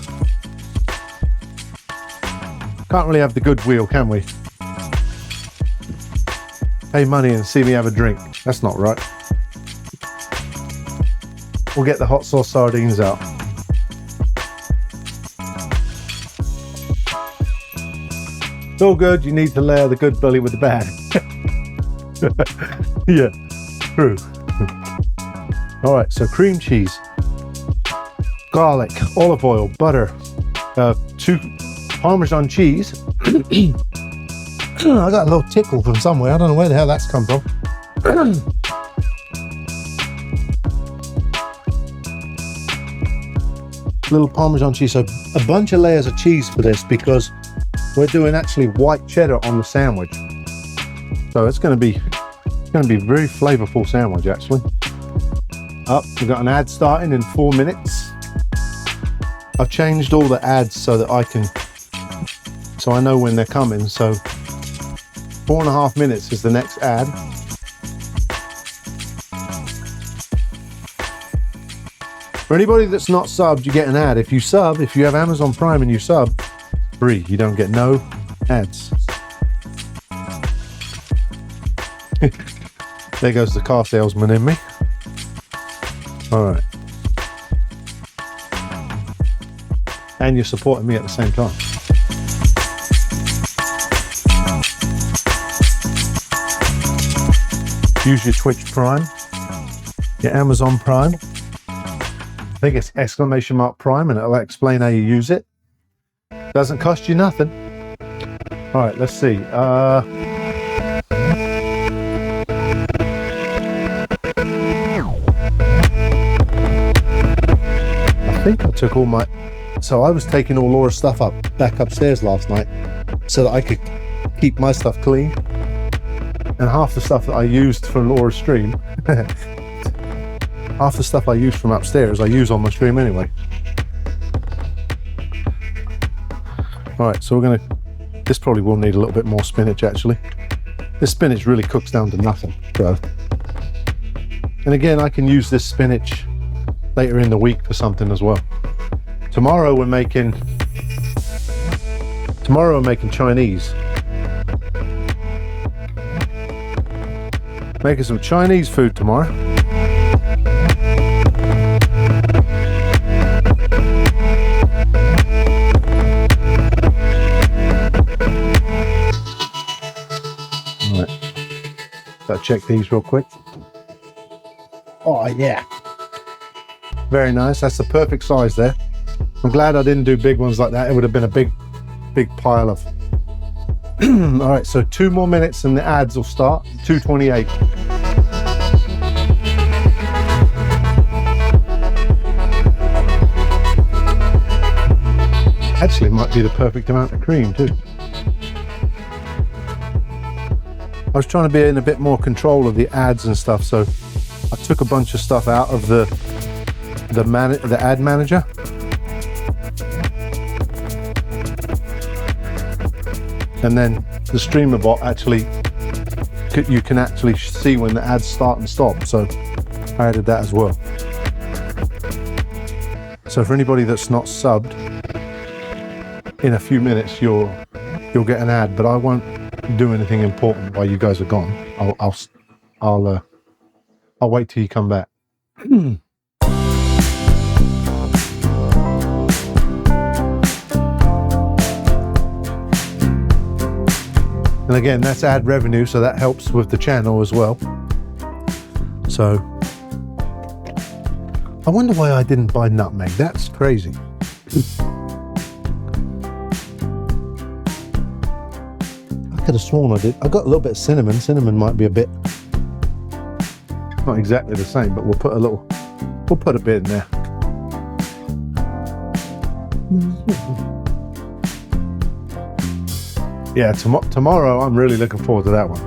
[SPEAKER 1] Can't really have the good wheel, can we? Pay money and see me have a drink. That's not right. We'll get the hot sauce sardines out. It's all good. You need to layer the good belly with the bad. Yeah, true. All right, so cream cheese, garlic, olive oil, butter, 2 Parmesan cheese. I got a little tickle from somewhere. I don't know where the hell that's come from. Little Parmesan cheese. So a bunch of layers of cheese for this, because we're doing actually white cheddar on the sandwich. So it's going to be very flavorful sandwich actually. We've got an ad starting in 4 minutes. I've changed all the ads so that I know when they're coming. So 4.5 minutes is the next ad. For anybody that's not subbed, you get an ad. If you have Amazon Prime and you sub, free. You don't get no ads. There goes the car salesman in me. All right. And you're supporting me at the same time. Use your Twitch Prime, your Amazon Prime. I think it's !Prime, and it'll explain how you use it. Doesn't cost you nothing. All right, let's see. I think I took all my... So I was taking all Laura's stuff back upstairs last night so that I could keep my stuff clean. And half the stuff that I used for Laura's stream, half the stuff I used from upstairs, I use on my stream anyway. All right, so this probably will need a little bit more spinach actually. This spinach really cooks down to nothing, so. And again, I can use this spinach later in the week for something as well. Tomorrow we're making Chinese. Making some Chinese food tomorrow. Alright. Gotta check these real quick. Oh yeah. Very nice. That's the perfect size there. I'm glad I didn't do big ones like that. It would have been a big pile of... All right, so 2 more minutes and the ads will start. 2:28. Actually, it might be the perfect amount of cream too. I was trying to be in a bit more control of the ads and stuff, so I took a bunch of stuff out of the ad manager. And then the streamer bot actually, you can actually see when the ads start and stop. So I added that as well. So for anybody that's not subbed, in a few minutes you'll get an ad, but I won't do anything important while you guys are gone. I'll wait till you come back. And again, that's ad revenue, so that helps with the channel as well. So I wonder why I didn't buy nutmeg. That's crazy. I could have sworn I did. I got a little bit of cinnamon. Cinnamon might be a bit, not exactly the same, but we'll put a bit in there. Yeah, tomorrow I'm really looking forward to that one.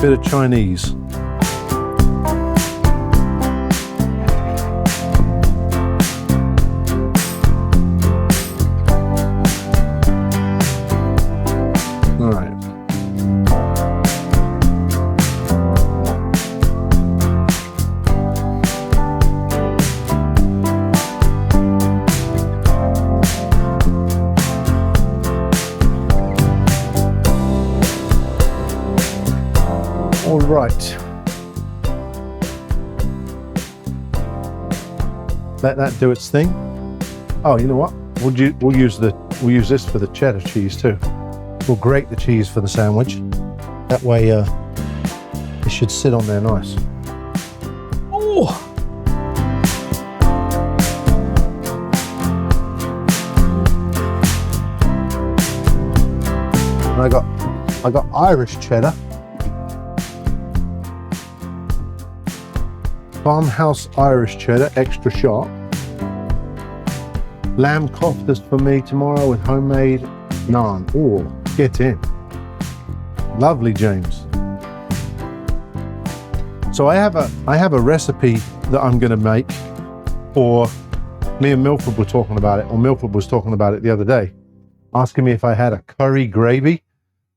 [SPEAKER 1] Bit of Chinese. All right. All right. Let that do its thing. Oh, you know what? We'll use this for the cheddar cheese too. We'll grate the cheese for the sandwich. That way, it should sit on there nice. Oh! And I got Irish cheddar. Farmhouse Irish cheddar, extra sharp. Lamb koftas for me tomorrow with homemade naan. Oh, get in. Lovely, James. So I have a recipe that I'm going to make, or me and Milford were talking about it, or Milford was talking about it the other day, asking me if I had a curry gravy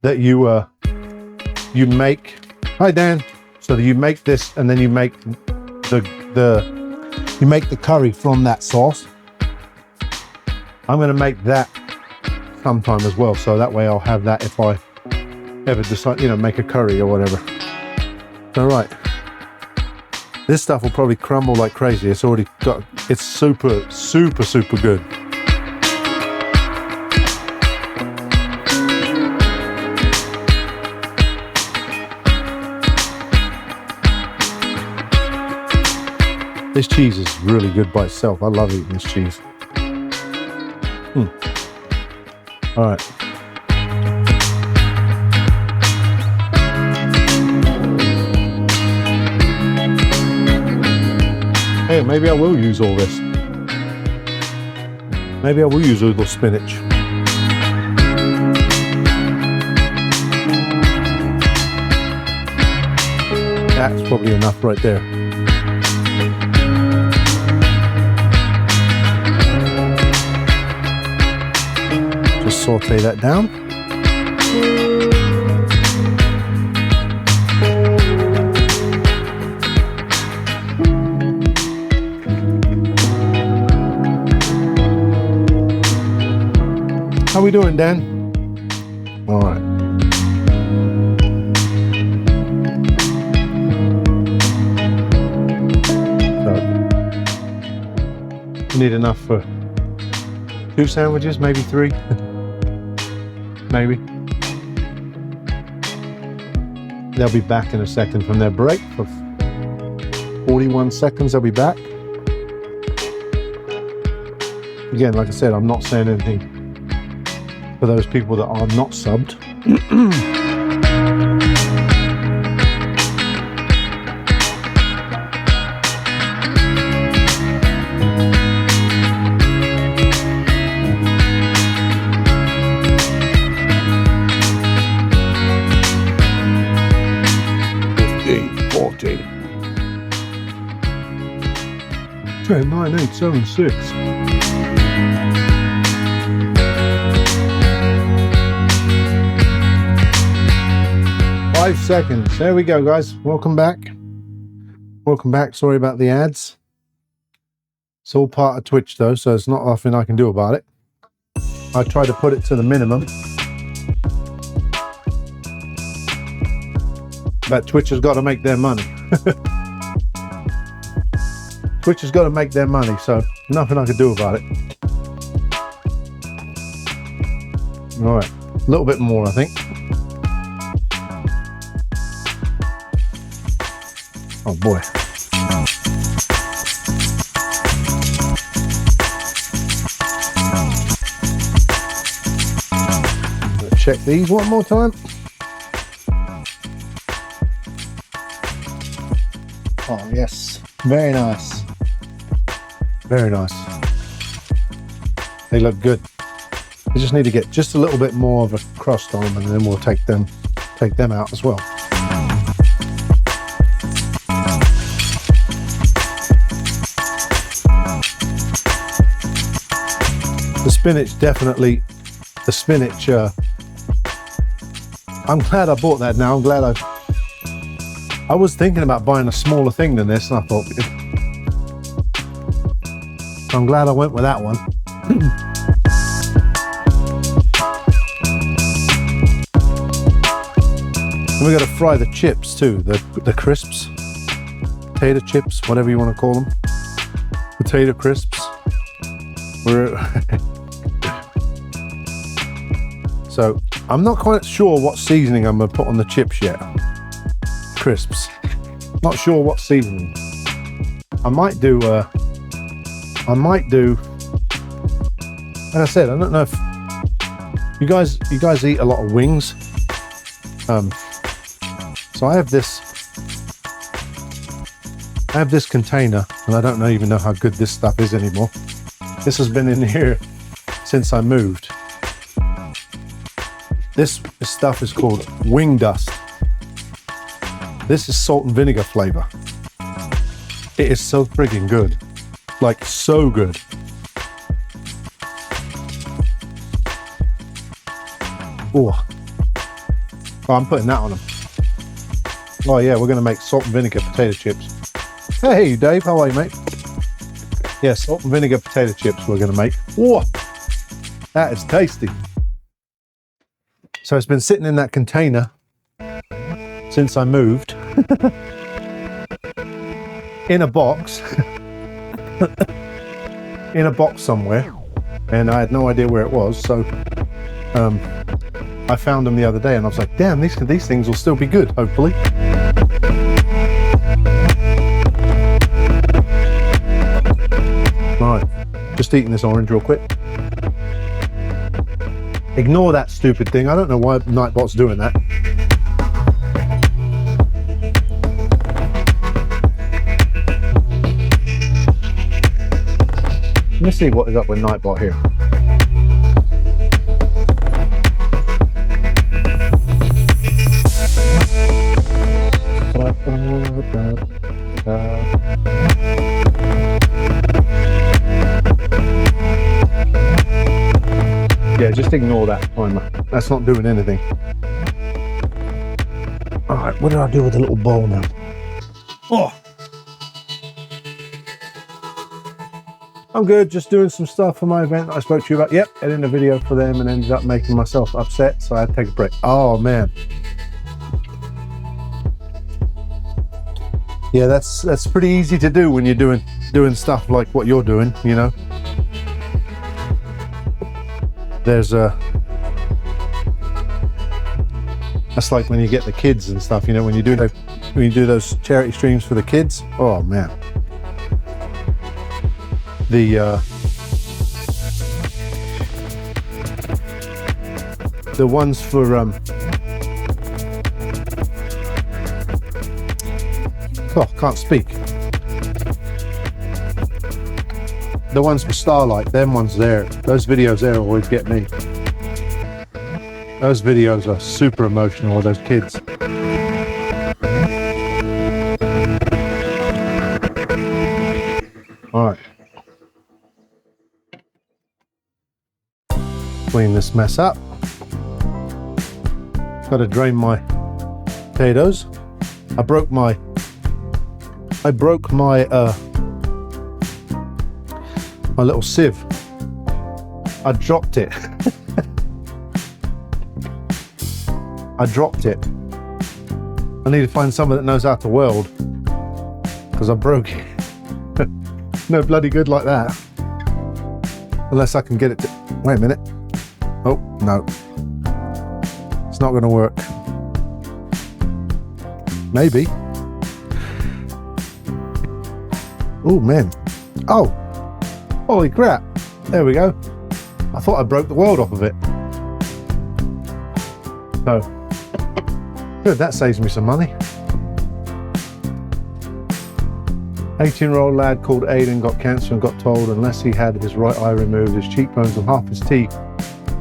[SPEAKER 1] that you make. Hi, Dan. So you make this, and then you make you make the curry from that sauce. I'm going to make that sometime as well, so that way I'll have that if I ever decide, make a curry or whatever. All right, this stuff will probably crumble like crazy. It's super, super, super good. This cheese is really good by itself. I love eating this cheese. All right. Hey, maybe I will use all this. Maybe I will use all the spinach. That's probably enough right there. Saute that down. How we doing, Dan? All right. So, we need enough for 2 sandwiches, maybe 3. Maybe. They'll be back in a second from their break for 41 seconds. They'll be back. Again, like I said, I'm not saying anything for those people that are not subbed. Okay, 9876. 5 seconds. There we go, guys. Welcome back. Welcome back. Sorry about the ads. It's all part of Twitch though, so it's not nothing I can do about it. I try to put it to the minimum. But Twitch has got to make their money. Twitch has got to make their money, so nothing I can do about it. All right, a little bit more, I think. Oh boy. Let's check these one more time. Oh yes, very nice. Very nice. They look good. We just need to get just a little bit more of a crust on them, and then we'll take them out as well. The spinach, definitely. The spinach. I'm glad I bought that now. I'm glad I was thinking about buying a smaller thing than this, and I thought, I'm glad I went with that one. And we got to fry the chips too, the crisps, potato chips, whatever you want to call them, potato crisps. So I'm not quite sure what seasoning I'm going to put on the chips yet. Crisps. Not sure what seasoning. I might do. Like I said, I don't know if you guys eat a lot of wings. So I have this container, and I don't even know how good this stuff is anymore. This has been in here since I moved. This stuff is called wing dust. This is salt and vinegar flavor. It is so friggin' good. Like, so good. Oh, I'm putting that on them. Oh yeah, we're gonna make salt and vinegar potato chips. Hey Dave, how are you, mate? Yeah, salt and vinegar potato chips we're gonna make. Whoa, that is tasty. So it's been sitting in that container since I moved. In a box. In a box somewhere, and I had no idea where it was, so I found them the other day, and I was like, damn, these things will still be good, hopefully. Right, just eating this orange real quick. Ignore that stupid thing. I don't know why Nightbot's doing that. Let me see what is up with Nightbot here. Yeah, just ignore that timer. That's not doing anything. Alright, what did I do with the little bowl now? Oh! I'm good, just doing some stuff for my event I spoke to you about. Yep, editing a video for them and ended up making myself upset, so I had to take a break. Oh man. Yeah, that's pretty easy to do when you're doing stuff like what you're doing, you know. There's that's like when you get the kids and stuff, you know, when you do those charity streams for the kids. Oh man. The ones for oh, can't speak. The ones for Starlight, them ones there, those videos there always get me. Those videos are super emotional with those kids. All right. Clean this mess up. Got to drain my potatoes. I broke my my little sieve. I dropped it. I dropped it. I need to find someone that knows how to weld, because I broke it. No bloody good like that. Unless I can get it to... Wait a minute. Oh, no. It's not going to work. Maybe. Oh, man. Oh. Holy crap. There we go. I thought I broke the weld off of it. So, good, that saves me some money. 18-year-old lad called Aiden got cancer and got told unless he had his right eye removed, his cheekbones and half his teeth,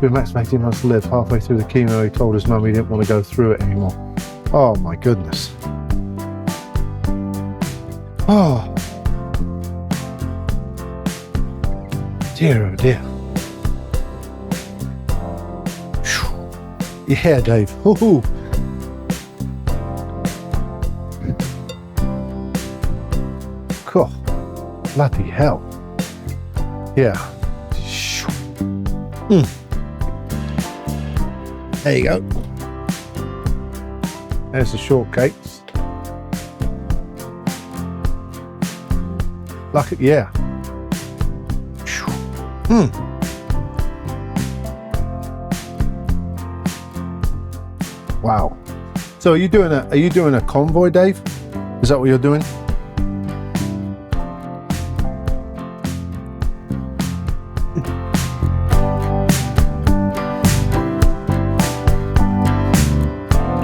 [SPEAKER 1] with max 18 months to live. Halfway through the chemo, he told his mum he didn't want to go through it anymore. Oh my goodness. Oh. Dear, oh dear. Yeah, Dave. Ooh. Cool. Bloody hell. Yeah. There you go. There's the shortcakes. Like it, yeah. Wow. So are you doing a convoy, Dave? Is that what you're doing?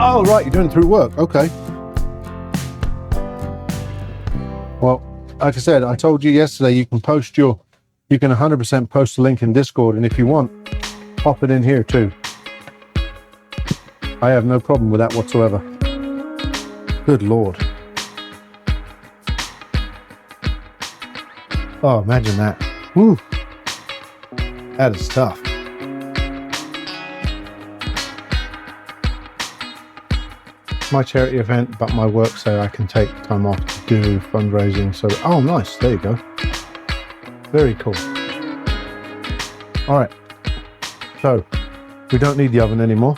[SPEAKER 1] Oh right, you're doing it through work. Okay. Well, like I said, I told you yesterday you can 100% post a link in Discord, and if you want, pop it in here too. I have no problem with that whatsoever. Good Lord. Oh, imagine that. Woo. That is tough. My charity event, but my work say I can take time off to do fundraising. So, oh, nice. There you go. Very cool. All right. So, we don't need the oven anymore.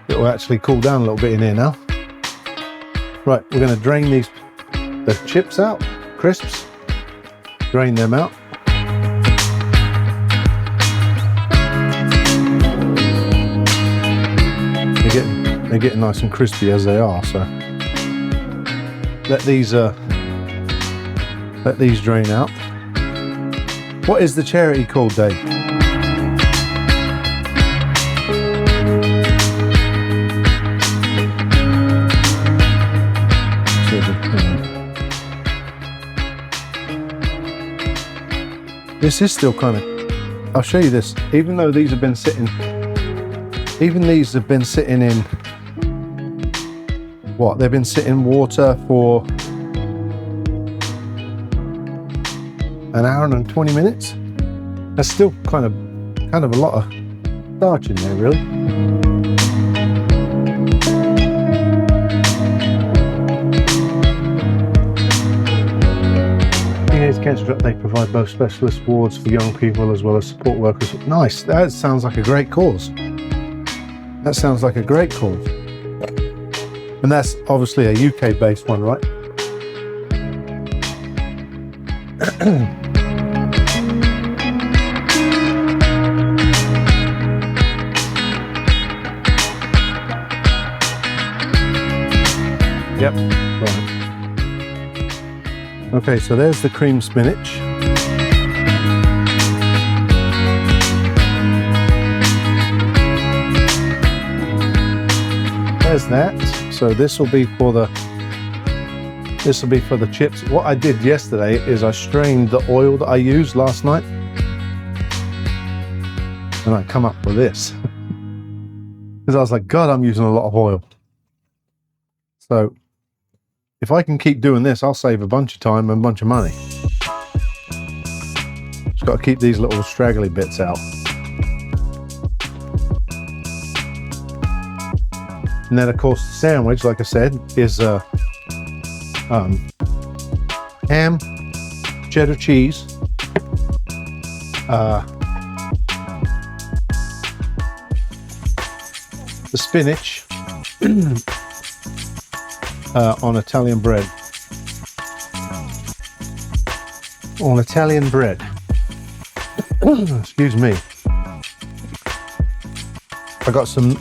[SPEAKER 1] It will actually cool down a little bit in here now. Right, we're going to drain the chips out, crisps. Drain them out. They're getting nice and crispy as they are, so let these drain out. What is the charity called, Dave? This is still kind of, I'll show you this, even though these have been sitting, in, what, they've been sitting in water for an hour and 20 minutes. That's still kind of a lot of starch in there, really. Cancer Drop, they provide both specialist wards for young people as well as support workers. Nice, that sounds like a great cause. That sounds like a great cause. And that's obviously a UK based one, right? Yep, right. Okay, so there's the cream spinach. There's that. So this will be for the chips. What I did yesterday is I strained the oil that I used last night, and I come up with this because I was like, God, I'm using a lot of oil. So if I can keep doing this, I'll save a bunch of time and a bunch of money. Just got to keep these little straggly bits out. And then of course the sandwich, like I said, is ham, cheddar cheese, the spinach on Italian bread. On Italian bread. Excuse me. I got some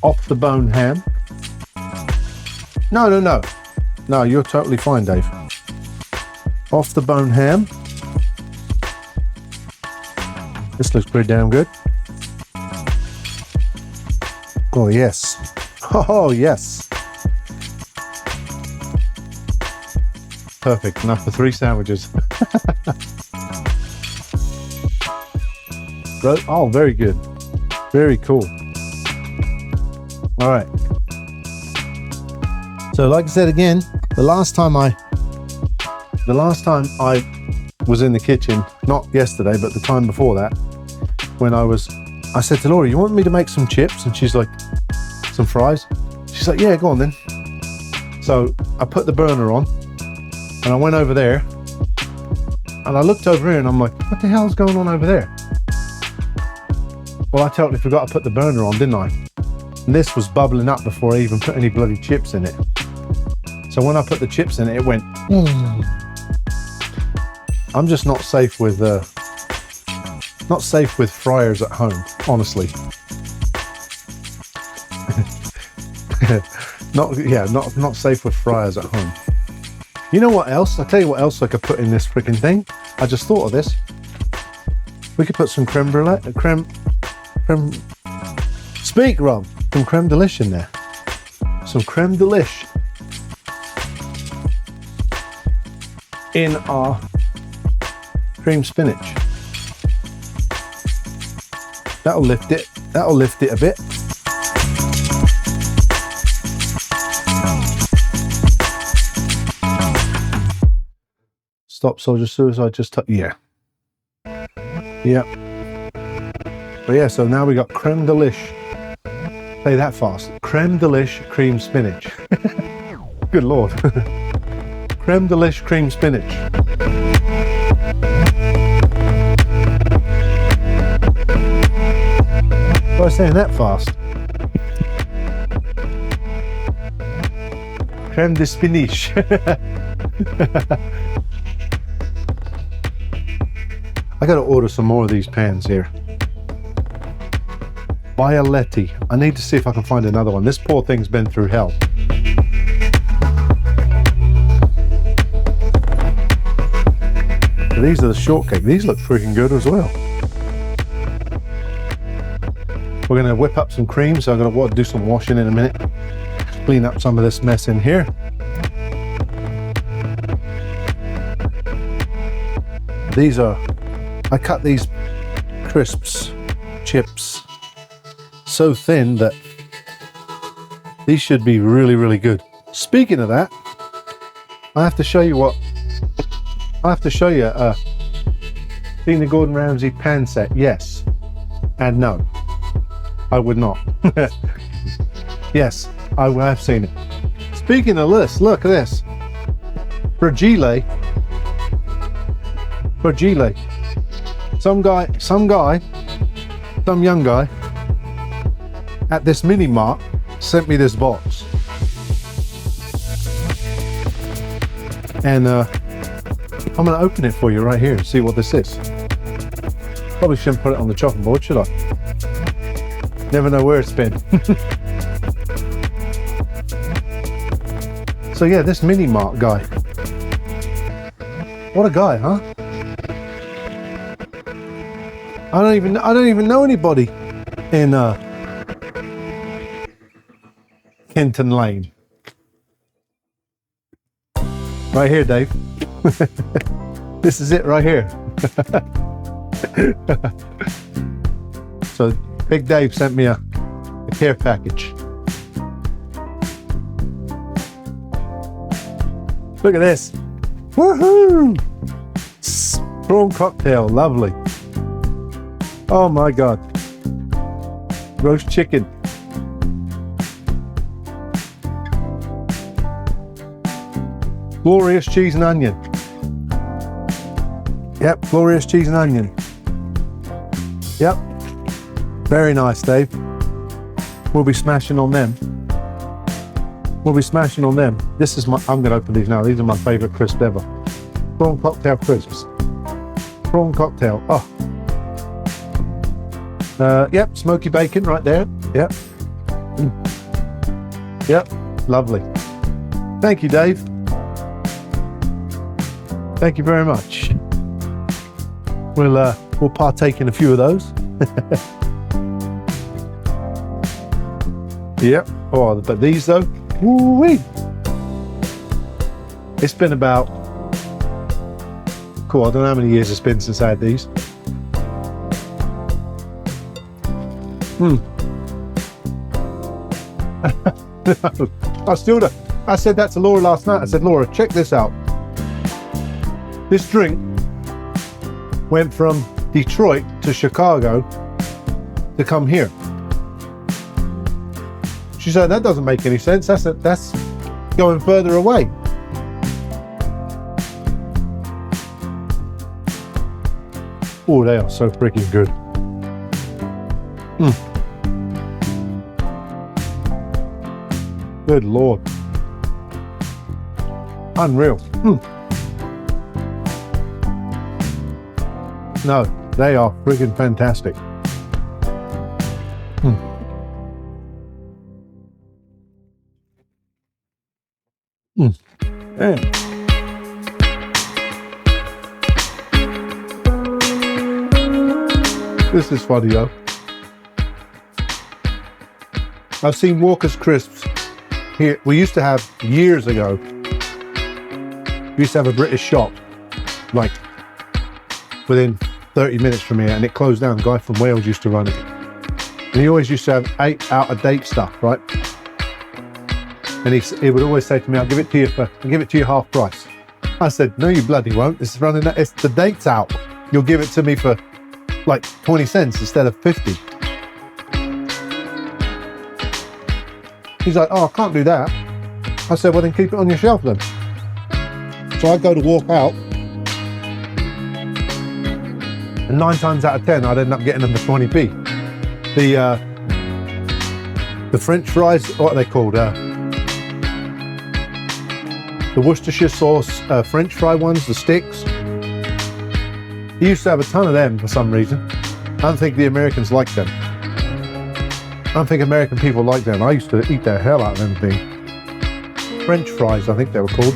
[SPEAKER 1] off the bone ham. No, you're totally fine, Dave. Off the bone ham. This looks pretty damn good. Oh yes. Oh yes. Perfect, enough for 3 sandwiches. Oh, very good. Very cool. All right. So like I said again, the last time I was in the kitchen, not yesterday, but the time before that, when I said to Laura, you want me to make some chips? And she's like, some fries? She's like, yeah, go on then. So I put the burner on and I went over there and I looked over here and I'm like, what the hell's going on over there? Well, I totally forgot to put the burner on, didn't I? And this was bubbling up before I even put any bloody chips in it. So when I put the chips in it, it went, I'm just not safe with fryers at home, honestly. Not safe with fryers at home. You know what else? I'll tell you what else I could put in this freaking thing. I just thought of this. We could put some creme brulee, speak, Rob, some creme delish in there. Some creme delish in our cream spinach. That'll lift it. That'll lift it a bit. Stop soldier suicide. Yeah. But yeah, so now we got creme delish. Say that fast. Creme delish cream spinach. Good Lord. Creme delish cream spinach. Why am I saying that fast? Creme de spinach. I gotta order some more of these pans here. Violetti. I need to see if I can find another one. This poor thing's been through hell. So these are the shortcake. These look freaking good as well. We're gonna whip up some cream, so I'm gonna do some washing in a minute. Clean up some of this mess in here. These are, I cut these crisps, chips, so thin that these should be really, really good. Speaking of that, I have to show you seen the Gordon Ramsay pan set? Yes and no. I would not. Yes, I have seen it. Speaking of this, look at this. Fragile. Some young guy at this mini mart sent me this box. And I'm gonna open it for you right here and see what this is. Probably shouldn't put it on the chopping board, should I? Never know where it's been. So yeah, this mini mart guy. What a guy, huh? I don't even know anybody in Kenton Lane. Right here, Dave. This is it right here. So Big Dave sent me a care package. Look at this. Woohoo! Prawn cocktail, lovely. Oh my God. Roast chicken. Glorious cheese and onion. Yep, glorious cheese and onion. Yep. Very nice, Dave. We'll be smashing on them. We'll be smashing on them. This is my, I'm going to open these now. These are my favorite crisps ever. Prawn cocktail crisps. Prawn cocktail. Oh. Yep, smoky bacon right there. Yep. Yep, lovely. Thank you, Dave. Thank you very much. We'll partake in a few of those. Yep. Oh, but these though, woo-wee. It's been about, cool, I don't know how many years it's been since I had these. I said that to Laura last night. I said, Laura, check this out. This drink went from Detroit to Chicago to come here. She said, that doesn't make any sense. That's going further away. Oh, they are so freaking good. Good Lord. Unreal. No, they are freaking fantastic. Man. This is funny though. I've seen Walker's Crisps here. We used to have, years ago, we used to have a British shop, like within 30 minutes from here, and it closed down. A guy from Wales used to run it. And he always used to have out-of-date stuff, right? And he would always say to me, I'll give it to you half price. I said, no, you bloody won't. It's running out. It's the date's out. You'll give it to me for like 20 cents instead of 50. He's like, oh, I can't do that. I said, well, then keep it on your shelf then. So I go to walk out, and 9 times out of 10, I'd end up getting them for 20p. The French fries, what are they called? The Worcestershire sauce French fry ones, the sticks. He used to have a ton of them for some reason. I don't think the Americans like them. I don't think American people like them. I used to eat the hell out of them things. French fries, I think they were called.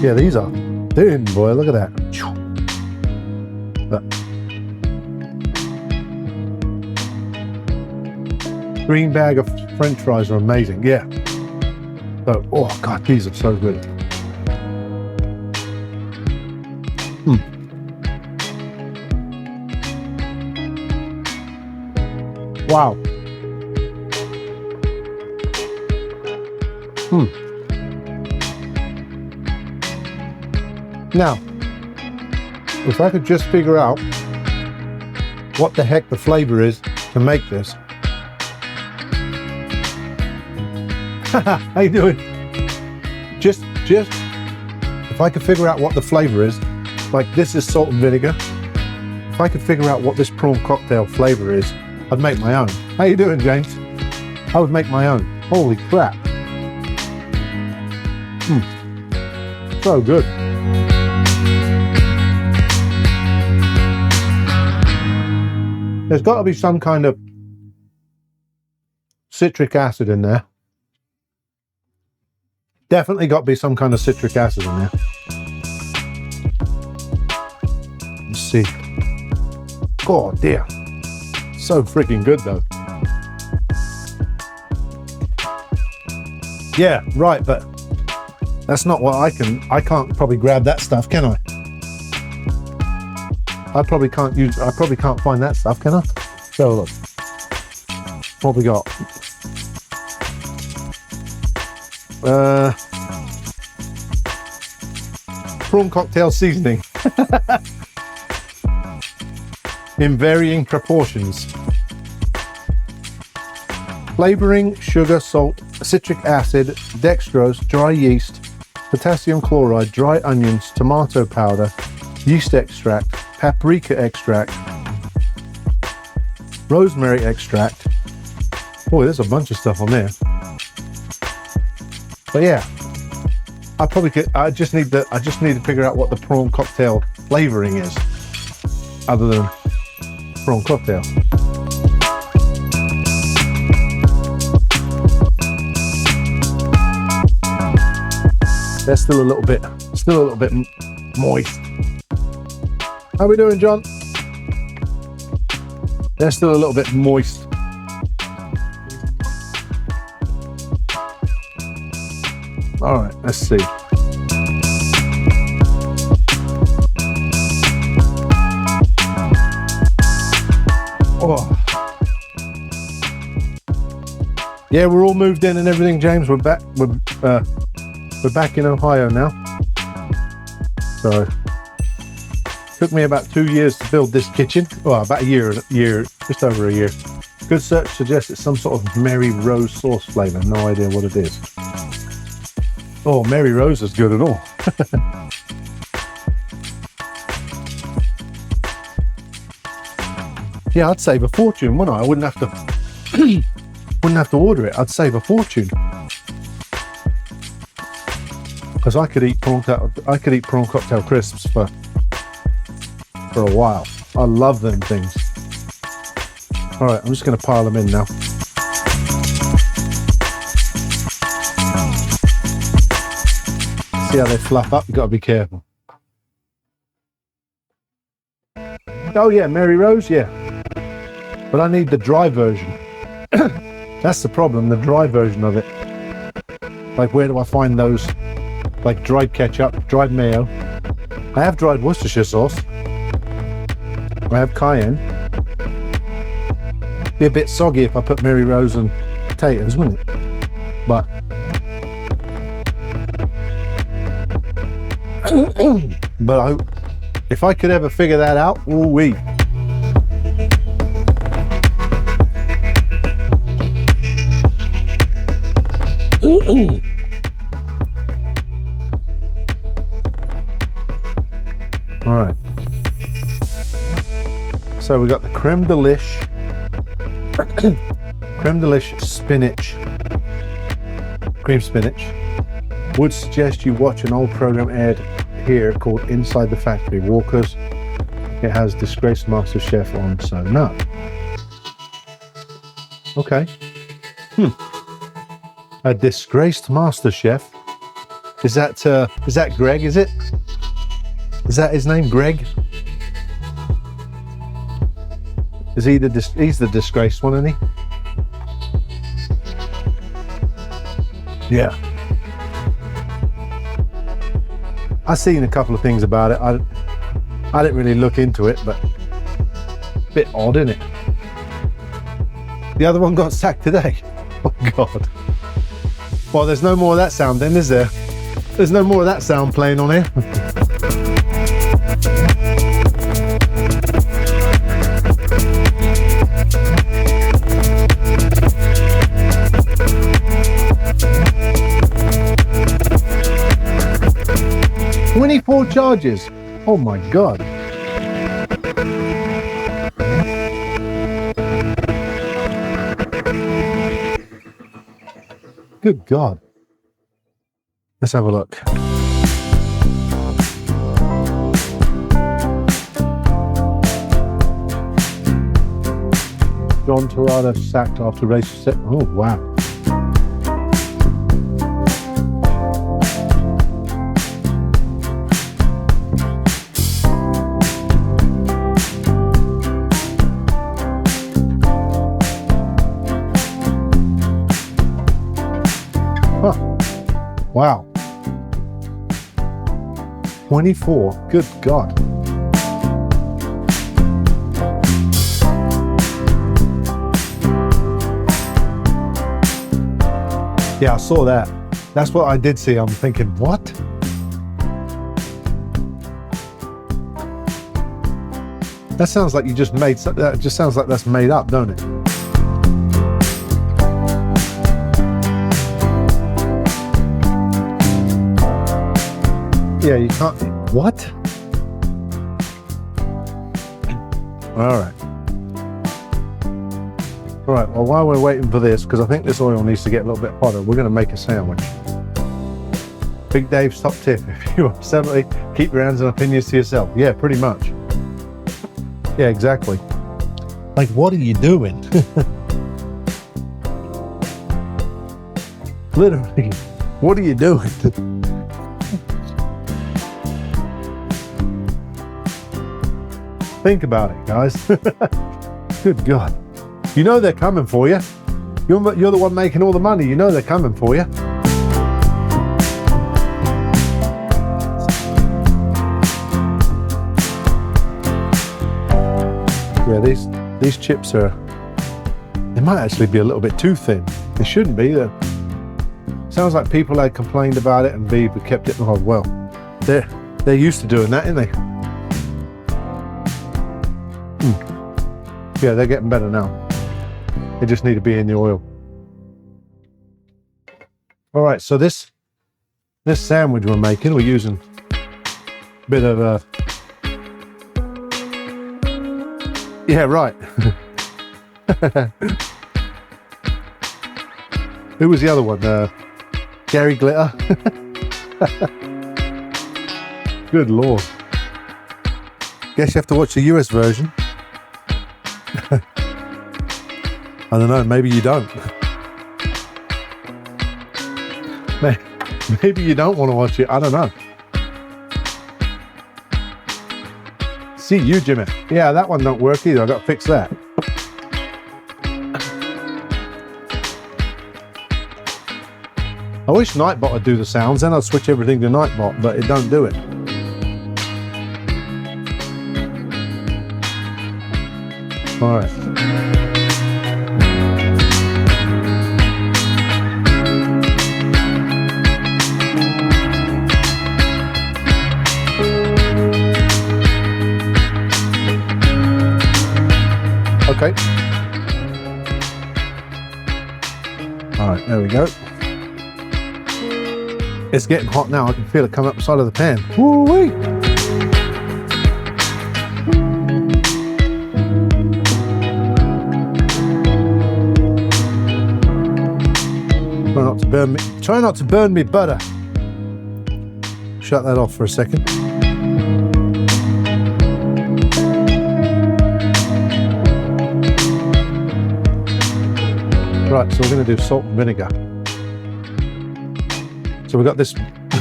[SPEAKER 1] Yeah, these are thin, boy. Look at that. Green bag of French fries are amazing. Yeah. So, oh God, these are so good. Wow. Now, if I could just figure out what the heck the flavor is to make this. How you doing? Just if I could figure out what the flavor is, like this is salt and vinegar. If I could figure out what this prawn cocktail flavor is, I'd make my own. How you doing, James? I would make my own. Holy crap. So good. There's got to be some kind of citric acid in there. Definitely got to be some kind of citric acid in there. Let's see. Oh dear. So freaking good though. Yeah, right, but that's not what I can't probably grab that stuff, can I? I probably can't find that stuff, can I? So look. What we got? Prawn cocktail seasoning in varying proportions. Flavoring, sugar, salt, citric acid, dextrose, dry yeast, potassium chloride, dry onions, tomato powder, yeast extract, paprika extract, rosemary extract. Boy, there's a bunch of stuff on there. But yeah, I just need to figure out what the prawn cocktail flavoring is, other than prawn cocktail. They're still a little bit moist. How we doing, John? They're still a little bit moist. All right, let's see. Oh. Yeah, we're all moved in and everything, James. We're back. We're back in Ohio now. So, took me about 2 years to build this kitchen. Well, about a year, just over a year. Good search suggests it's some sort of Mary Rose sauce flavor. No idea what it is. Oh, Mary Rose is good at all. Yeah, I'd save a fortune, wouldn't I? I wouldn't have to order it. I'd save a fortune. Because I could eat prawn cocktail crisps for a while. I love them things. All right, I'm just going to pile them in now. See how they fluff up? You've got to be careful. Oh yeah, Mary Rose, yeah. But I need the dry version. That's the problem, the dry version of it. Like, where do I find those? Like dried ketchup, dried mayo. I have dried Worcestershire sauce. I have cayenne. Be a bit soggy if I put Mary Rose and potatoes, wouldn't it? But if I could ever figure that out, ooh-wee. All right. So we got the creme delish, spinach, cream spinach. Would suggest you watch an old program aired here called Inside the Factory Walkers. It has disgraced Master Chef on, so no. Okay. A disgraced Master Chef. Is that Greg? Is it? Is that his name, Greg? Is he he's the disgraced one, isn't he? Yeah. I've seen a couple of things about it. I didn't really look into it, but a bit odd, isn't it? The other one got sacked today. Oh God. Well, there's no more of that sound then, is there? There's no more of that sound playing on here. Four charges. Oh my God. Good God. Let's have a look. John Torrado sacked after race. Oh wow. Wow. 24. Good God. Yeah, I saw that. That's what I did see. I'm thinking, what? That sounds like you just made, that just sounds like that's made up, don't it? Yeah, you can't, what? All right. All right, well, while we're waiting for this, because I think this oil needs to get a little bit hotter, we're gonna make a sandwich. Big Dave's top tip, if you are 70, keep your hands and opinions to yourself. Yeah, pretty much. Yeah, exactly. Like, what are you doing? Literally, what are you doing? Think about it, guys. Good God. You know they're coming for you. You're the one making all the money. You know they're coming for you. Yeah, these chips are, they might actually be a little bit too thin. They shouldn't be. Sounds like people had complained about it and we've kept it on well. They're used to doing that, aren't they? Yeah, they're getting better now. They just need to be in the oil. All right, so this sandwich we're making, we're using a bit of a, yeah, right. Who was the other one? Gary Glitter. Good Lord. Guess you have to watch the US version. I don't know, maybe you don't. Maybe you don't want to watch it, I don't know. See you, Jimmy. Yeah, that one don't work either, I've got to fix that. I wish Nightbot would do the sounds, then I'd switch everything to Nightbot, but it don't do it. All right. Okay. All right, there we go. It's getting hot now. I can feel it coming up the side of the pan. Woo-wee! Try not to burn me butter. Shut that off for a second. Right, so we're going to do salt and vinegar. So we've got this,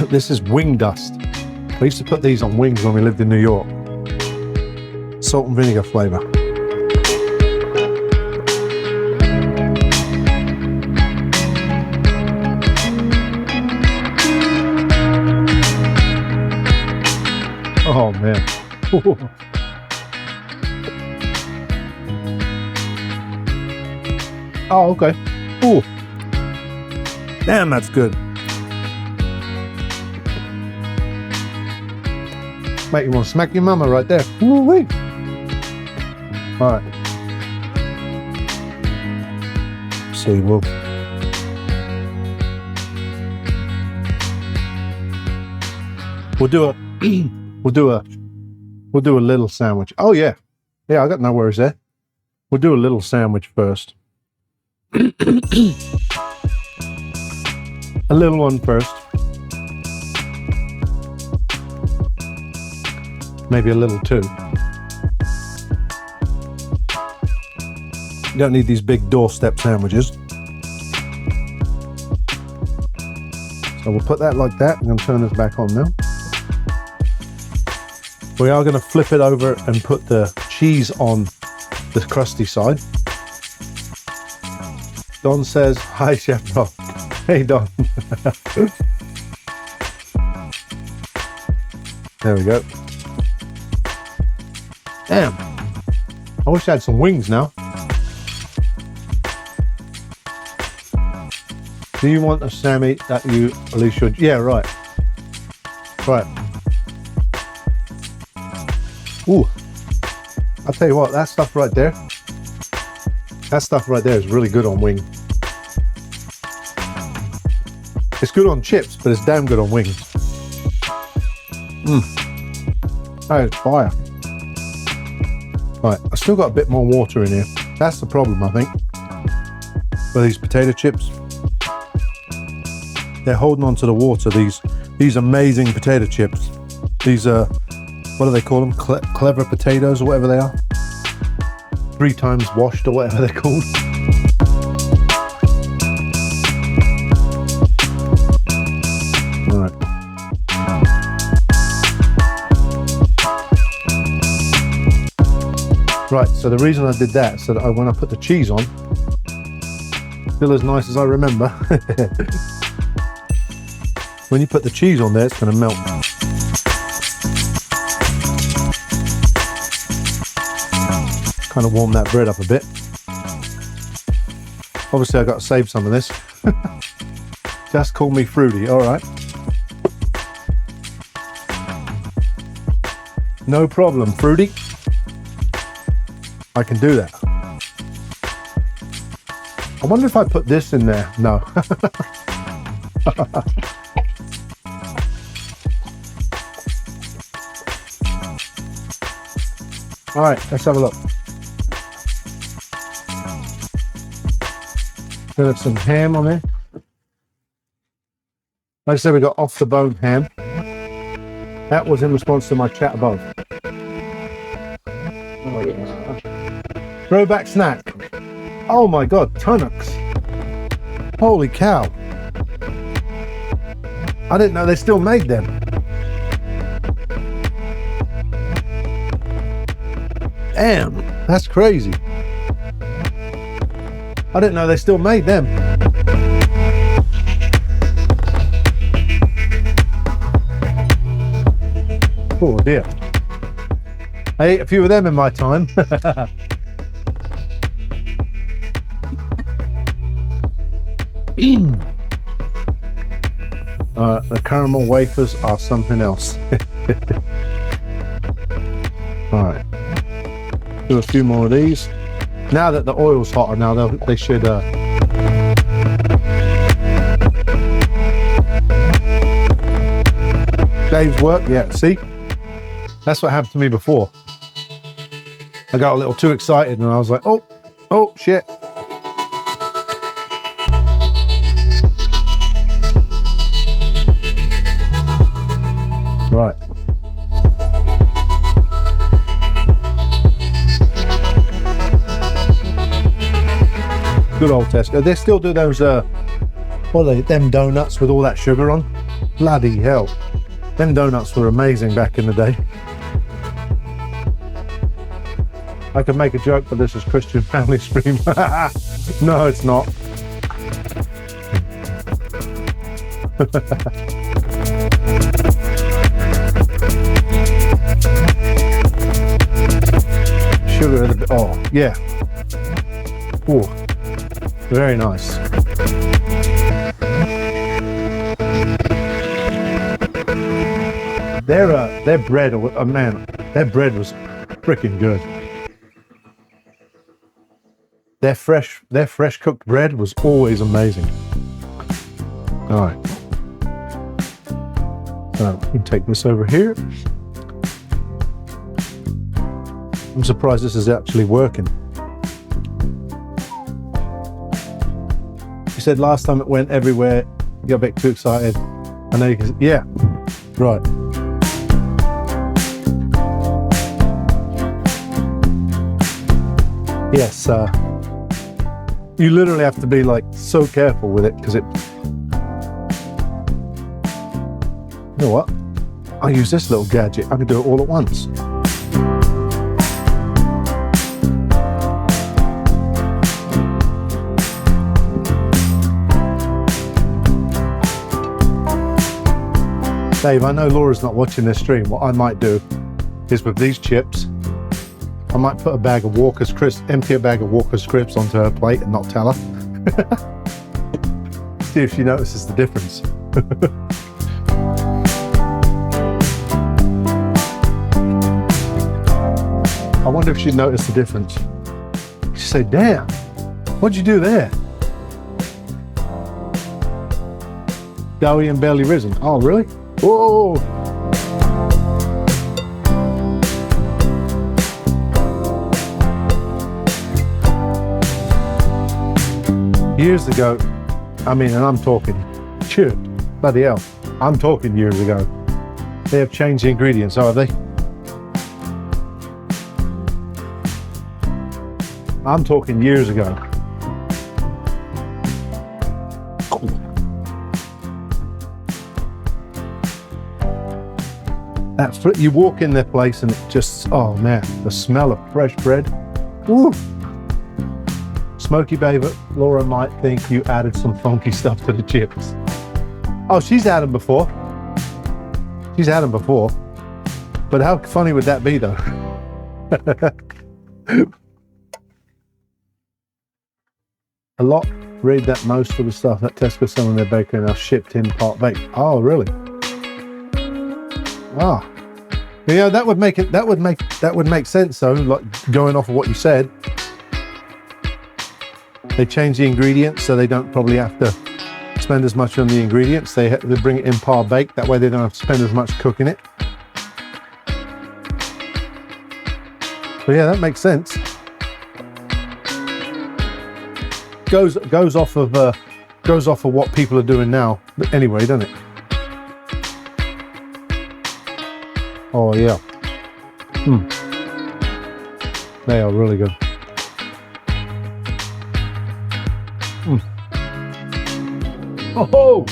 [SPEAKER 1] this is wing dust. I used to put these on wings when we lived in New York. Salt and vinegar flavour. Oh man. Oh, okay. Ooh. Damn, that's good. Make you want to smack your mama right there. Woo-wee. All right. See, we'll do a we'll do a little sandwich. Oh yeah. Yeah, I got no worries there. We'll do a little sandwich first. A little one first. Maybe a little too. You don't need these big doorstep sandwiches. So we'll put that like that. I'm going to turn this back on now. We are going to flip it over and put the cheese on the crusty side. Don says, hi Chef Rob. Hey Don. There we go. Damn. I wish I had some wings now. Do you want a Sammy that you at least should? Yeah, right. Right. Ooh. I'll tell you what, that stuff right there is really good on wing. It's good on chips, but it's damn good on wings. That is fire. Right, I still got a bit more water in here. That's the problem, I think. For these potato chips, they're holding on to the water. These amazing potato chips. These are, what do they call them? Clever potatoes or whatever they are. 3 times washed or whatever they're called. All right. Right, so the reason I did that, so that when I put the cheese on, still as nice as I remember. When you put the cheese on there, it's going to melt. Kind of warm that bread up a bit. Obviously, I've got to save some of this. Just call me fruity, all right. No problem, fruity. I can do that. I wonder if I put this in there. No. All right, let's have a look. Gonna have some ham on there. Like I said, we got off the bone ham. That was in response to my chat above. Throwback snack. Oh my god, tunnocks. Holy cow. I didn't know they still made them. Damn, that's crazy. I didn't know they still made them. Oh dear. I ate a few of them in my time. The caramel wafers are something else. Alright. Do a few more of these. Now that the oil's hotter now, they should Dave's work, yeah, see? That's what happened to me before. I got a little too excited and I was like, oh shit. Right. Good old Tesco. They still do those, what are they, them donuts with all that sugar on? Bloody hell. Them donuts were amazing back in the day. I could make a joke, but this is Christian Family Stream. No, it's not. Sugar at the bit. Oh, yeah. Oh, very nice. Their bread, man, their bread was freaking good. Their fresh cooked bread was always amazing. All right. So we can take this over here. I'm surprised this is actually working. You said last time it went everywhere. You got a bit too excited. I know you can. Yeah. Right. Yes. You literally have to be like so careful with it because it. You know what? I'll use this little gadget. I can do it all at once. Dave, I know Laura's not watching this stream. What I might do is with these chips, I might put a bag of Walker's Crisps, empty a bag of Walker's Crisps onto her plate and not tell her. see if she notices the difference. I wonder if she'd notice the difference. She'd say, damn, what'd you do there? Doughy and barely risen. Oh, really? Whoa! Years ago, I mean, and I'm talking, bloody hell, I'm talking years ago. They have changed the ingredients, have they? I'm talking years ago. You walk in their place and it just, oh man, the smell of fresh bread. Woo! Smoky Baby, Laura might think you added some funky stuff to the chips. Oh, she's had them before. She's had them before. But how funny would that be though? A lot read that most of the stuff that Tesco selling their bakery now shipped in part baked. Oh, really? Ah, yeah, that would make sense though. Like going off of what you said, they change the ingredients so they don't probably have to spend as much on the ingredients. They bring it in par baked. That way they don't have to spend as much cooking it. So yeah, that makes sense. Goes off of what people are doing now. But anyway, doesn't it? Oh yeah. They are really good. Oh,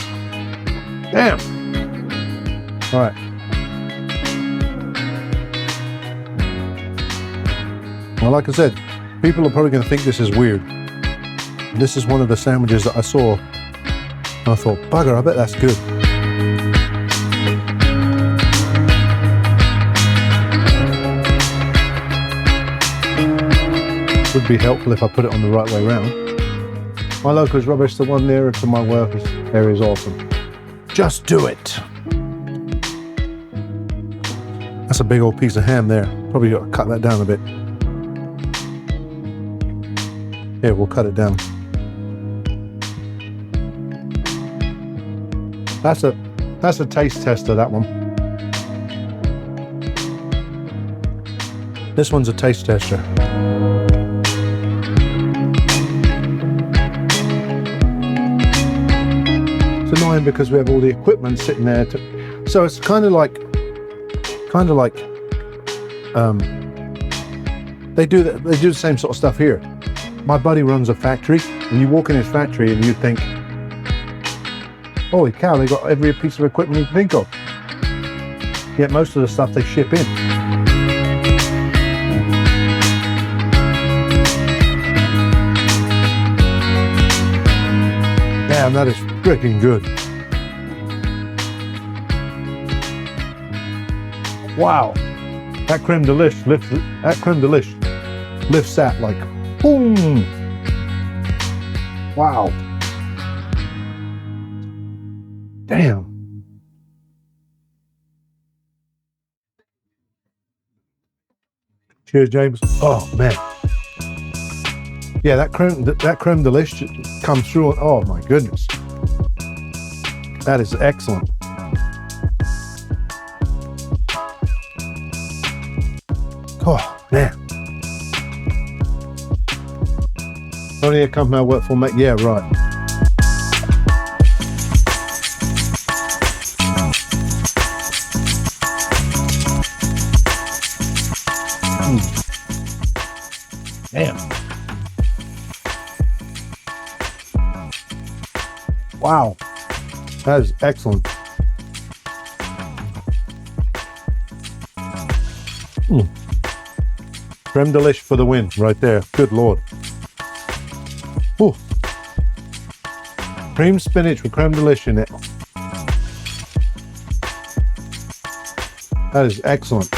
[SPEAKER 1] damn. All right. Well, like I said, people are probably going to think this is weird. This is one of the sandwiches that I saw. And I thought, bugger, I bet that's good. Would be helpful if I put it on the right way around. My local is rubbish, the one nearer to my work area is awesome. Just do it. That's a big old piece of ham there. Probably got to cut that down a bit. Here, we'll cut it down. That's a taste tester, that one. This one's a taste tester. It's annoying because we have all the equipment sitting there. So it's kind of like, they do the same sort of stuff here. My buddy runs a factory, and you walk in his factory and you think, holy cow, they got every piece of equipment you can think of. Yet most of the stuff they ship in. Damn, that is freaking good. Wow, that creme delish lifts that like boom. Wow. Damn. Cheers, James. Oh man. Yeah, that creme delish comes through. Oh my goodness. That is excellent. Oh man. Only a company I work for, mate. Yeah, right. Damn. Wow. That is excellent. Creme delish for the win right there. Good Lord. Ooh. Cream spinach with creme delish in it. That is excellent.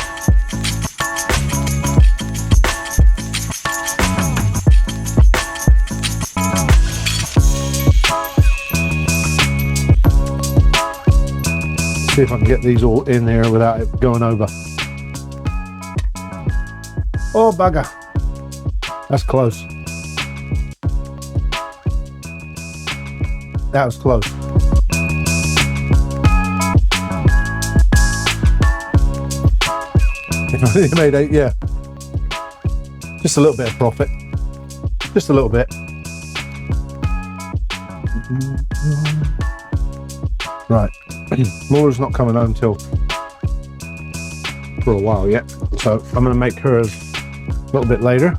[SPEAKER 1] See if I can get these all in there without it going over. Oh, bugger. That's close. That was close. If I made 8, yeah. Just a little bit of profit. Just a little bit. Right. Laura's not coming home till for a while yet, so I'm going to make hers a little bit later.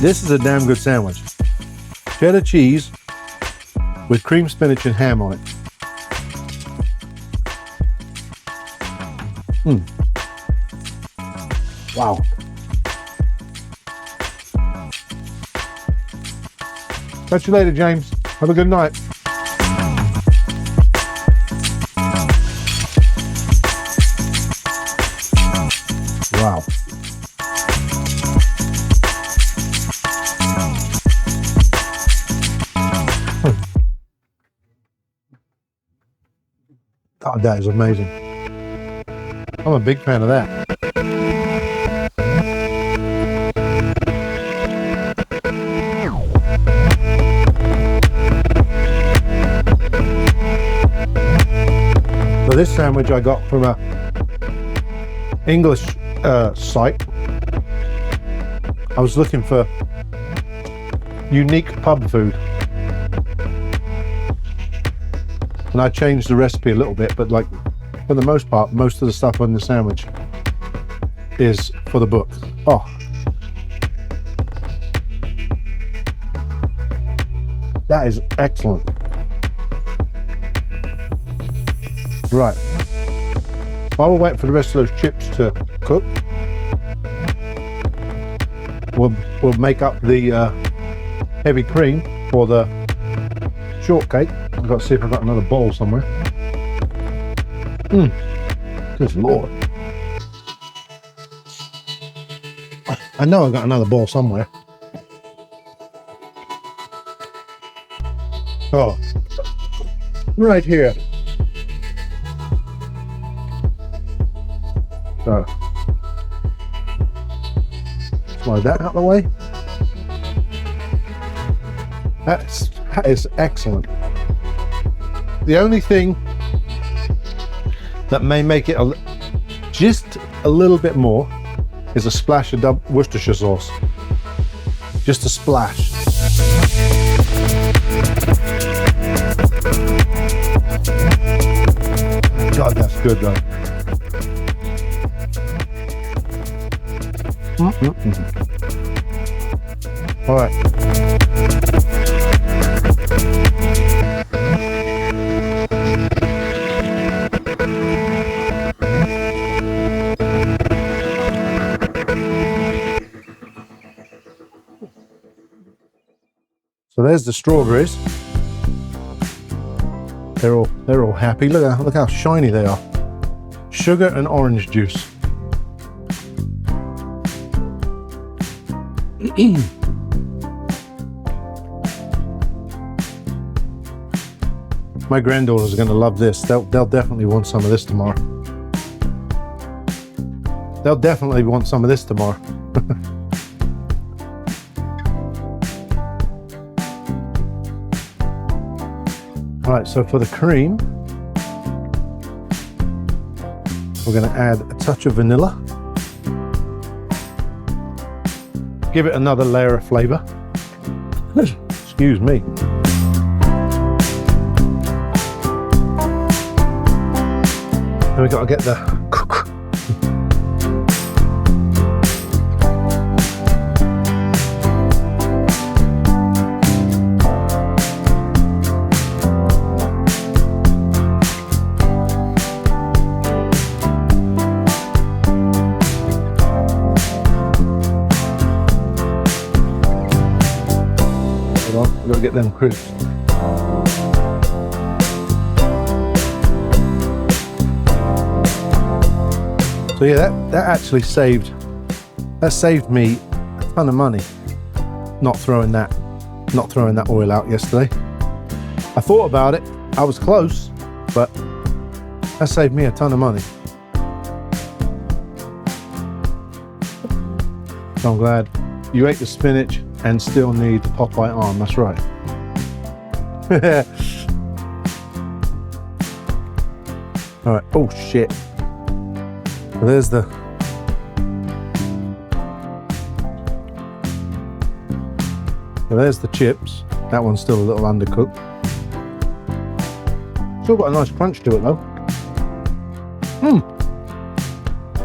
[SPEAKER 1] This is a damn good sandwich. Cheddar cheese with cream spinach and ham on it. Wow. Catch you later, James. Have a good night. Wow. God, that is amazing. I'm a big fan of that. So this sandwich I got from a English site. I was looking for unique pub food. And I changed the recipe a little bit, but like for the most part, most of the stuff on the sandwich is for the book. Oh. That is excellent. Right. While we're waiting for the rest of those chips to cook, we'll make up the heavy cream for the shortcake. I've got to see if I've got another bowl somewhere. Good Lord. I know I've got another bowl somewhere. Oh, right here. So, slide that out of the way. That is excellent. The only thing that may make it just a little bit more is a splash of Worcestershire sauce. Just a splash. God, that's good though. All right. So there's the strawberries. They're all happy. Look how shiny they are. Sugar and orange juice. My granddaughters are going to love this. They'll definitely want some of this tomorrow. They'll definitely want some of this tomorrow. All right, so for the cream, we're going to add a touch of vanilla. Give it another layer of flavor. Excuse me. Then we've got to get the cook. We've got to get them crisp. So yeah, that actually saved That saved me a ton of money not throwing that oil out yesterday. I thought about it, I was close, but that saved me a ton of money. So I'm glad you ate the spinach and still need the Popeye arm, that's right. All right, oh shit. There's the chips. That one's still a little undercooked. Still got a nice crunch to it though.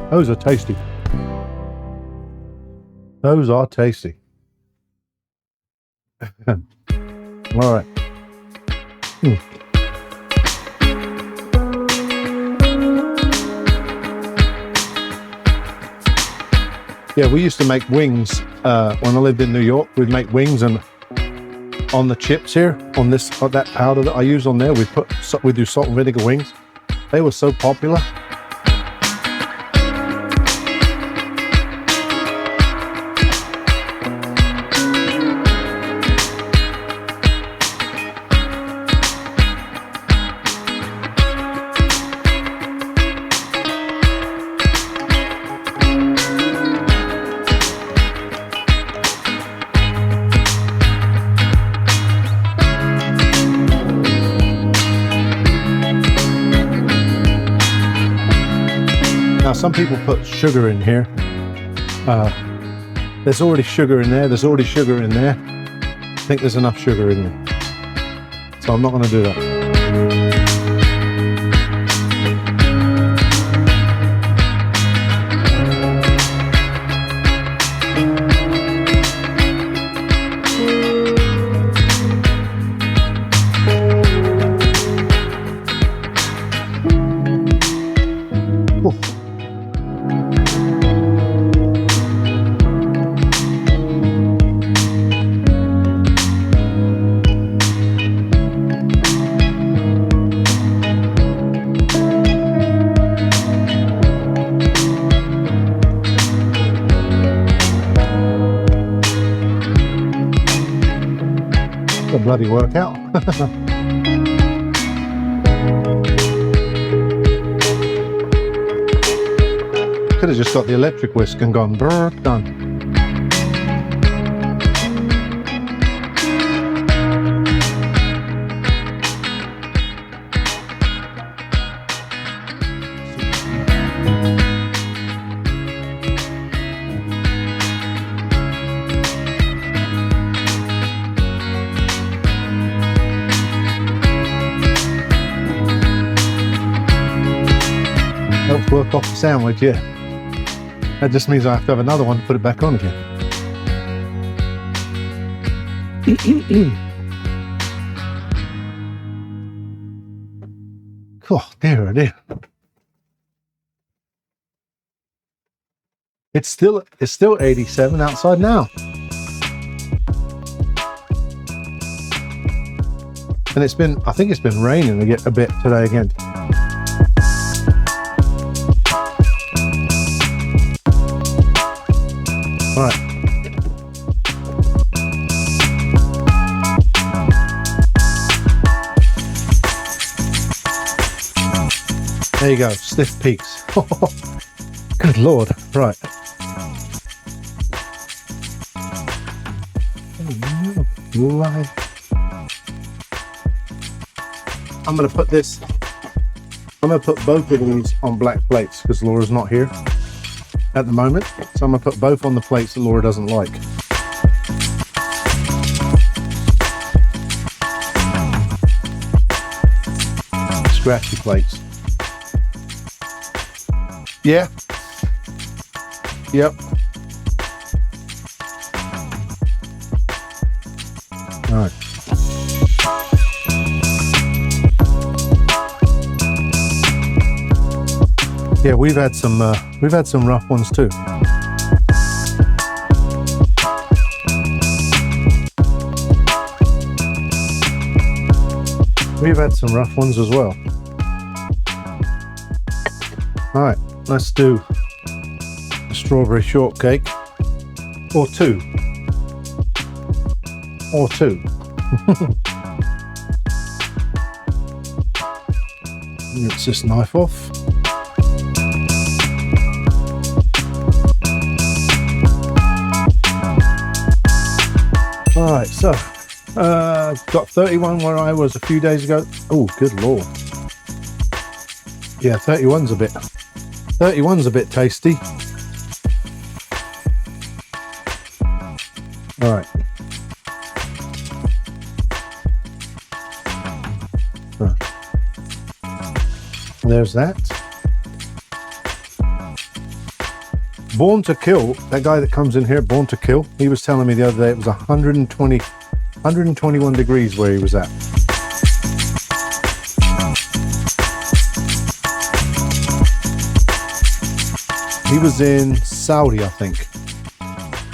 [SPEAKER 1] Those are tasty. Those are tasty. All right. Yeah, we used to make wings when I lived in New York. We'd make wings, and on the chips here, on that powder that I use on there, we do salt and vinegar wings. They were so popular. Now, some people put sugar in here. There's already sugar in there. There's already sugar in there. I think there's enough sugar in there. So I'm not going to do that. A bloody workout. Could have just got the electric whisk and gone brrr, done. Helps work off the sandwich, yeah. That just means I have to have another one to put it back on again. Oh, dear, oh dear. It's still 87 outside now. And I think it's been raining a bit today again. All right. There you go, stiff peaks. Good Lord. Right. Right. I'm going to put both of these on black plates because Laura's not here at the moment. So I'm going to put both on the plates that Laura doesn't like. Scratchy plates. Yeah. Yep. All right. Yeah, we've had some rough ones too. We've had some rough ones as well. All right, let's do the strawberry shortcake. Or two. Or two. Rinse this knife off. Alright, so got 31 where I was a few days ago. Oh, good lord. Yeah, 31's a bit tasty. Alright. There's that. Born to Kill, that guy that comes in here, Born to Kill, he was telling me the other day it was 121 degrees where he was at. He was in Saudi, I think,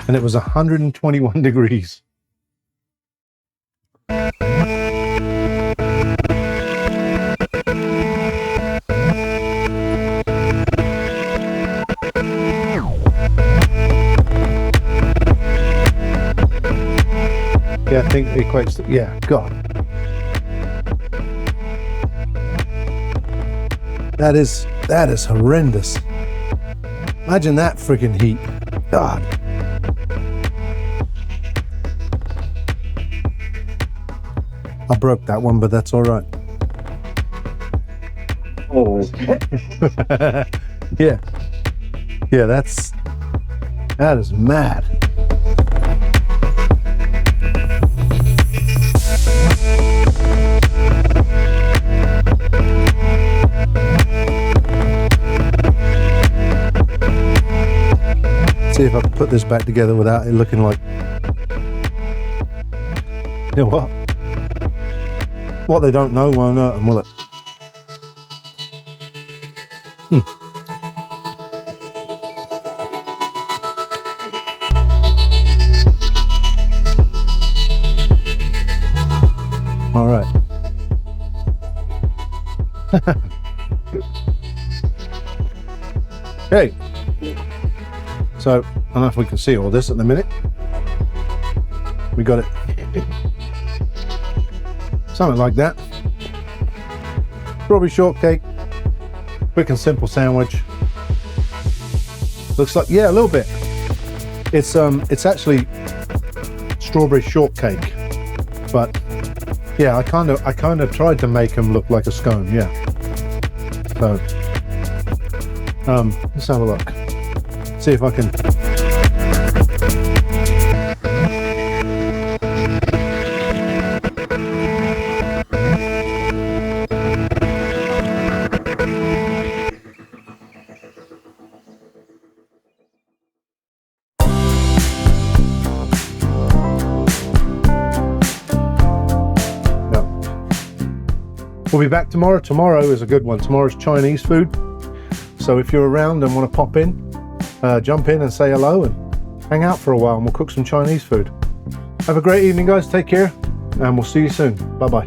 [SPEAKER 1] and it was 121 degrees. Yeah, I think it equates to, yeah, God. That is horrendous. Imagine that freaking heat. God. I broke that one, but that's all right. Oh. Yeah. Yeah, that is mad. See if I can put this back together without it looking like, you know what? What they don't know won't hurt them, will it? All right. Okay. So, I don't know if we can see all this at the minute. We got it. Something like that. Strawberry shortcake. Quick and simple sandwich. Looks like, yeah, a little bit. It's actually strawberry shortcake, but yeah, I kind of tried to make them look like a scone. Yeah. So, let's have a look. See if I can. We'll be back tomorrow. Tomorrow is a good one. Tomorrow's Chinese food. So if you're around and want to pop in, jump in and say hello and hang out for a while, and we'll cook some Chinese food. Have a great evening, guys. Take care, and we'll see you soon. Bye-bye.